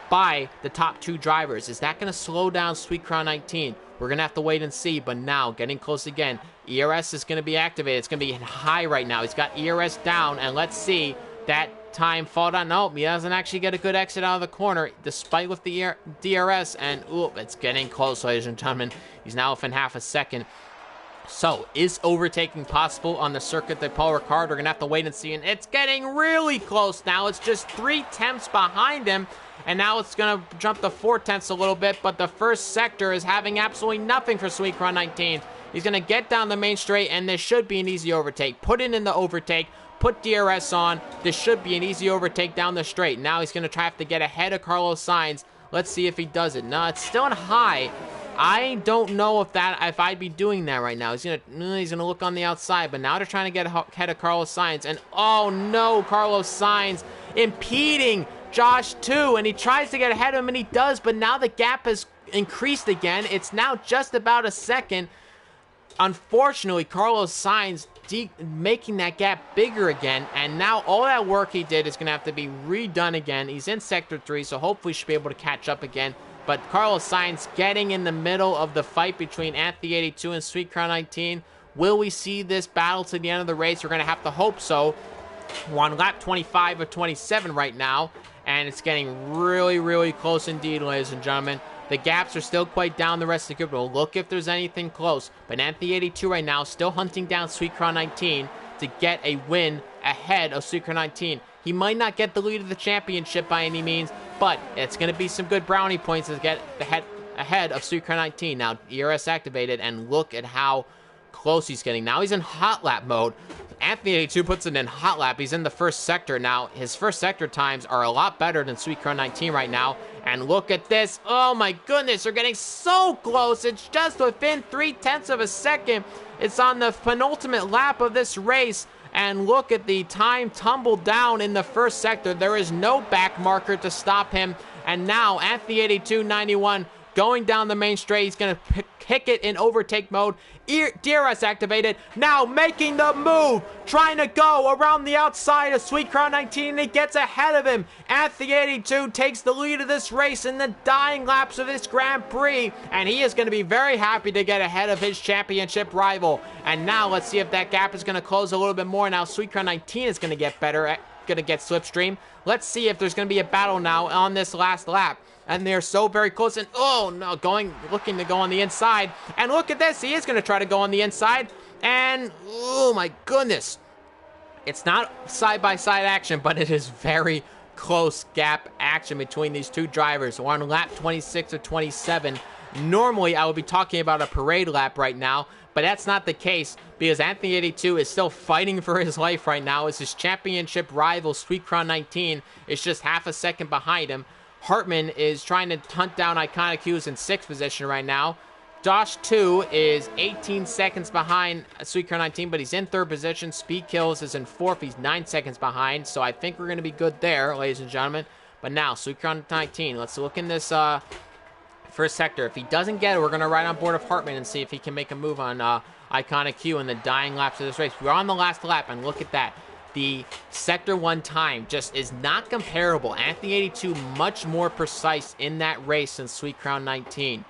by the top 2 drivers. Is that going to slow down Sweet Crown 19? We're going to have to wait and see, but now, getting close again. ERS is going to be activated. It's going to be high right now. He's got ERS down, and let's see that time fall down. No, he doesn't actually get a good exit out of the corner, despite with the DRS, and it's getting close, ladies and gentlemen. He's now within half a second. So, is overtaking possible on the Circuit de Paul Ricard? We're going to have to wait and see. And it's getting really close now. It's just 3/10 behind him. And now it's going to jump to 4/10 a little bit. But the first sector is having absolutely nothing for Sweetcrown 19. He's going to get down the main straight, and this should be an easy overtake. Put it in the overtake. Put DRS on. This should be an easy overtake down the straight. Now he's going to have to get ahead of Carlos Sainz. Let's see if he does it. No, it's still in high. I don't know if I'd be doing that right now. He's gonna look on the outside, but now they're trying to get ahead of Carlos Sainz, and oh no, Carlos Sainz impeding Josh too, and he tries to get ahead of him, and he does, but now the gap has increased again. It's now just about a second. Unfortunately, Carlos Sainz making that gap bigger again, and now all that work he did is gonna have to be redone again. He's in Sector 3, so hopefully he should be able to catch up again. But Carlos Sainz getting in the middle of the fight between Anthony 82 and Sweetcrown 19. Will we see this battle to the end of the race? We're going to have to hope so. We're on lap 25 of 27 right now, and it's getting really, really close indeed, ladies and gentlemen. The gaps are still quite down the rest of the group. We'll look if there's anything close. But Anthony 82 right now still hunting down Sweetcrown 19 to get a win ahead of Sweetcrown 19. He might not get the lead of the championship by any means, but it's going to be some good brownie points to get ahead of Sweetcrown 19. Now, ERS activated, and look at how close he's getting. Now he's in hot lap mode. Anthony 82 puts it in hot lap. He's in the first sector. Now, his first sector times are a lot better than Sweetcrown 19 right now. And look at this. Oh my goodness, they're getting so close. It's just within 3/10 of a second. It's on the penultimate lap of this race. And look at the time tumbled down in the first sector. There is no back marker to stop him. And now Anthony 8291 going down the main straight. He's going to kick it in overtake mode. DRS activated. Now making the move. Trying to go around the outside of Sweetcrown 19. And he gets ahead of him. Anthony 82 takes the lead of this race in the dying laps of this Grand Prix. And he is going to be very happy to get ahead of his championship rival. And now let's see if that gap is going to close a little bit more. Now Sweetcrown 19 is going to get better. Going to get slipstream. Let's see if there's going to be a battle now on this last lap. And they're so very close, and oh no, looking to go on the inside. And look at this, he is going to try to go on the inside. And oh my goodness, it's not side-by-side action, but it is very close gap action between these two drivers. We're on lap 26 or 27. Normally, I would be talking about a parade lap right now, but that's not the case because Anthony 82 is still fighting for his life right now as his championship rival, Sweetcrown 19, is just half a second behind him. Hartman is trying to hunt down Iconic Hughes in 6th position right now. Josh 2 is 18 seconds behind Sweetcrown 19, but he's in 3rd position. Speed Kills is in 4th. He's 9 seconds behind, so I think we're going to be good there, ladies and gentlemen. But now, Sweetcrown 19, let's look in this first sector. If he doesn't get it, we're going to ride on board of Hartman and see if he can make a move on Iconic Hugh in the dying laps of this race. We're on the last lap, and look at that. The Sector 1 time just is not comparable. Anthony 82 much more precise in that race than Sweetcrown 19.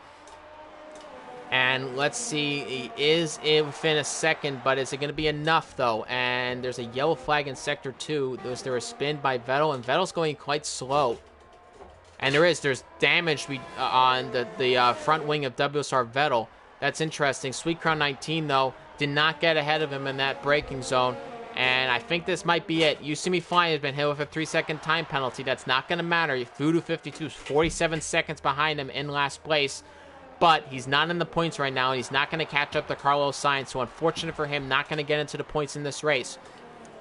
And let's see, he is within a second, but is it going to be enough, though? And there's a yellow flag in Sector 2. Was there a spin by Vettel? And Vettel's going quite slow. And there's damage on the front wing of WSR Vettel. That's interesting. Sweetcrown 19, though, did not get ahead of him in that braking zone. And I think this might be it. You See Me Flying has been hit with a 3-second time penalty. That's not going to matter. Voodoo 52 is 47 seconds behind him in last place. But he's not in the points right now, and he's not going to catch up to Carlos Sainz. So unfortunate for him, not going to get into the points in this race.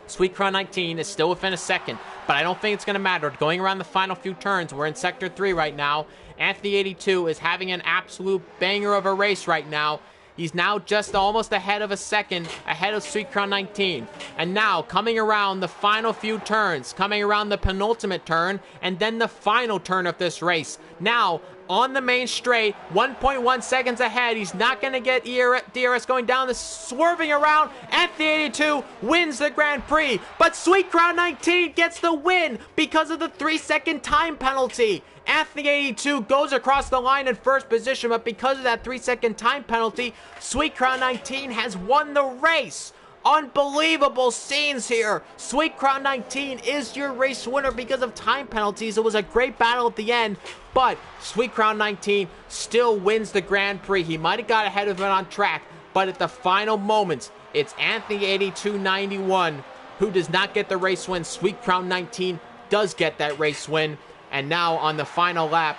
Sweetcrown 19 is still within a second, but I don't think it's going to matter. Going around the final few turns, we're in Sector 3 right now. Anthony 82 is having an absolute banger of a race right now. He's now just almost ahead of a second, ahead of Sweetcrown 19. And now, coming around the final few turns, coming around the penultimate turn, and then the final turn of this race. Now, on the main straight, 1.1 seconds ahead. He's not going to get DRS going down, swerving around. Anthony 82 wins the Grand Prix, but Sweetcrown 19 gets the win because of the 3-second time penalty. Anthony 82 goes across the line in first position, but because of that 3-second time penalty, Sweetcrown 19 has won the race. Unbelievable scenes here. Sweetcrown 19 is your race winner because of time penalties. It was a great battle at the end, but Sweetcrown 19 still wins the Grand Prix. He might have got ahead of it on track, But at the final moments, it's Anthony 8291 who does not get the race win. Sweet Crown 19 does get that race win. And now on the final lap,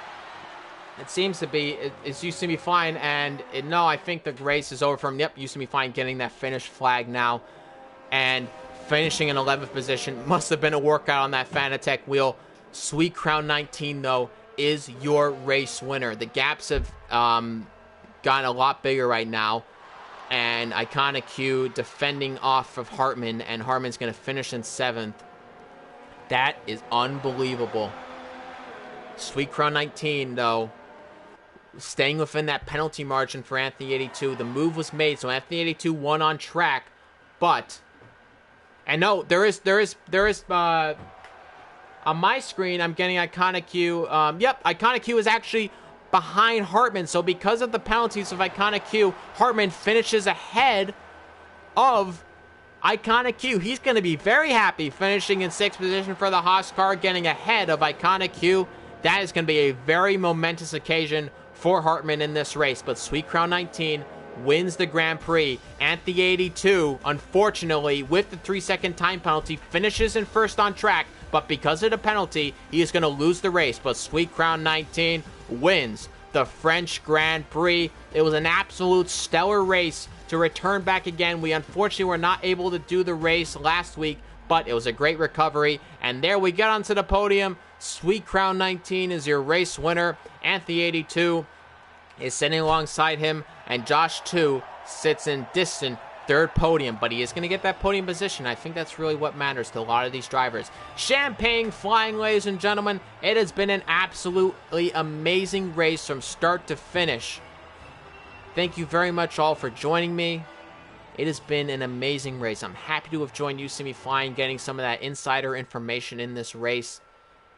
it seems to be, it's used to be fine. And no, I think the race is over for him. Yep, used to be fine getting that finish flag now. And finishing in 11th position. Must have been a workout on that Fanatec wheel. Sweet Crown 19, though, is your race winner. The gaps have gotten a lot bigger right now. And Iconic Q defending off of Hartman, and Hartman's going to finish in 7th. That is unbelievable. Sweet Crown 19, though, staying within that penalty margin for Anthony 82. The move was made, so Anthony 82 won on track. But, and no, there is on my screen, I'm getting Iconic Q. Yep, Iconic Q is actually behind Hartman. So because of the penalties of Iconic Q, Hartman finishes ahead of Iconic Q. He's going to be very happy finishing in 6th position for the Haas car, getting ahead of Iconic Q. That is going to be a very momentous occasion for Hartman in this race. But Sweet Crown 19 wins the Grand Prix. Anthony 82, unfortunately, with the 3-second time penalty, finishes in 1st on track. But because of the penalty, he is going to lose the race. But Sweet Crown 19 wins the French Grand Prix. It was an absolute stellar race to return back again. We unfortunately were not able to do the race last week, but it was a great recovery. And there we get onto the podium. Sweet Crown 19 is your race winner. Anthony 82 is sitting alongside him, and Josh 2 sits in distant 3rd podium, but he is going to get that podium position. I think that's really what matters to a lot of these drivers. Champagne flying, ladies and gentlemen. It has been an absolutely amazing race from start to finish. Thank you very much all for joining me. It has been an amazing race. I'm happy to have joined you, see me flying, getting some of that insider information in this race.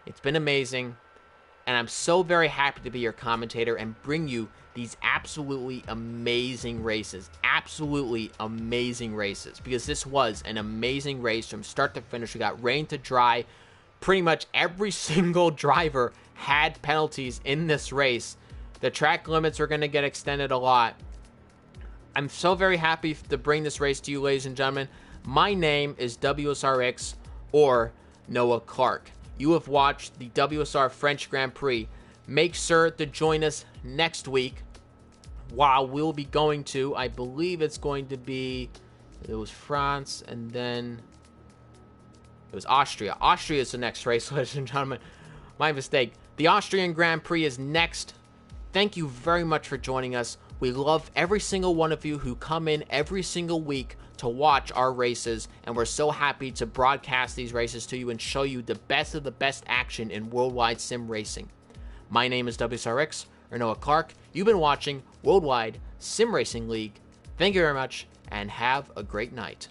It's been amazing, and I'm so very happy to be your commentator and bring you these absolutely amazing races. Absolutely amazing races, because this was an amazing race from start to finish. We got rain to dry. Pretty much every single driver had penalties in this race. The track limits are going to get extended a lot. I'm so very happy to bring this race to you, ladies and gentlemen. My name is WSRX, or Noah Clark. You have watched the WSR French Grand Prix. Make sure to join us next week, while we'll be going to, I believe it's going to be, it was France, and then it was Austria. Austria is the next race, ladies and gentlemen. My mistake. The Austrian Grand Prix is next. Thank you very much for joining us. We love every single one of you who come in every single week to watch our races, and we're so happy to broadcast these races to you and show you the best of the best action in worldwide sim racing. My name is WSRX, or Noah Clark. You've been watching Worldwide Sim Racing League. Thank you very much, and have a great night.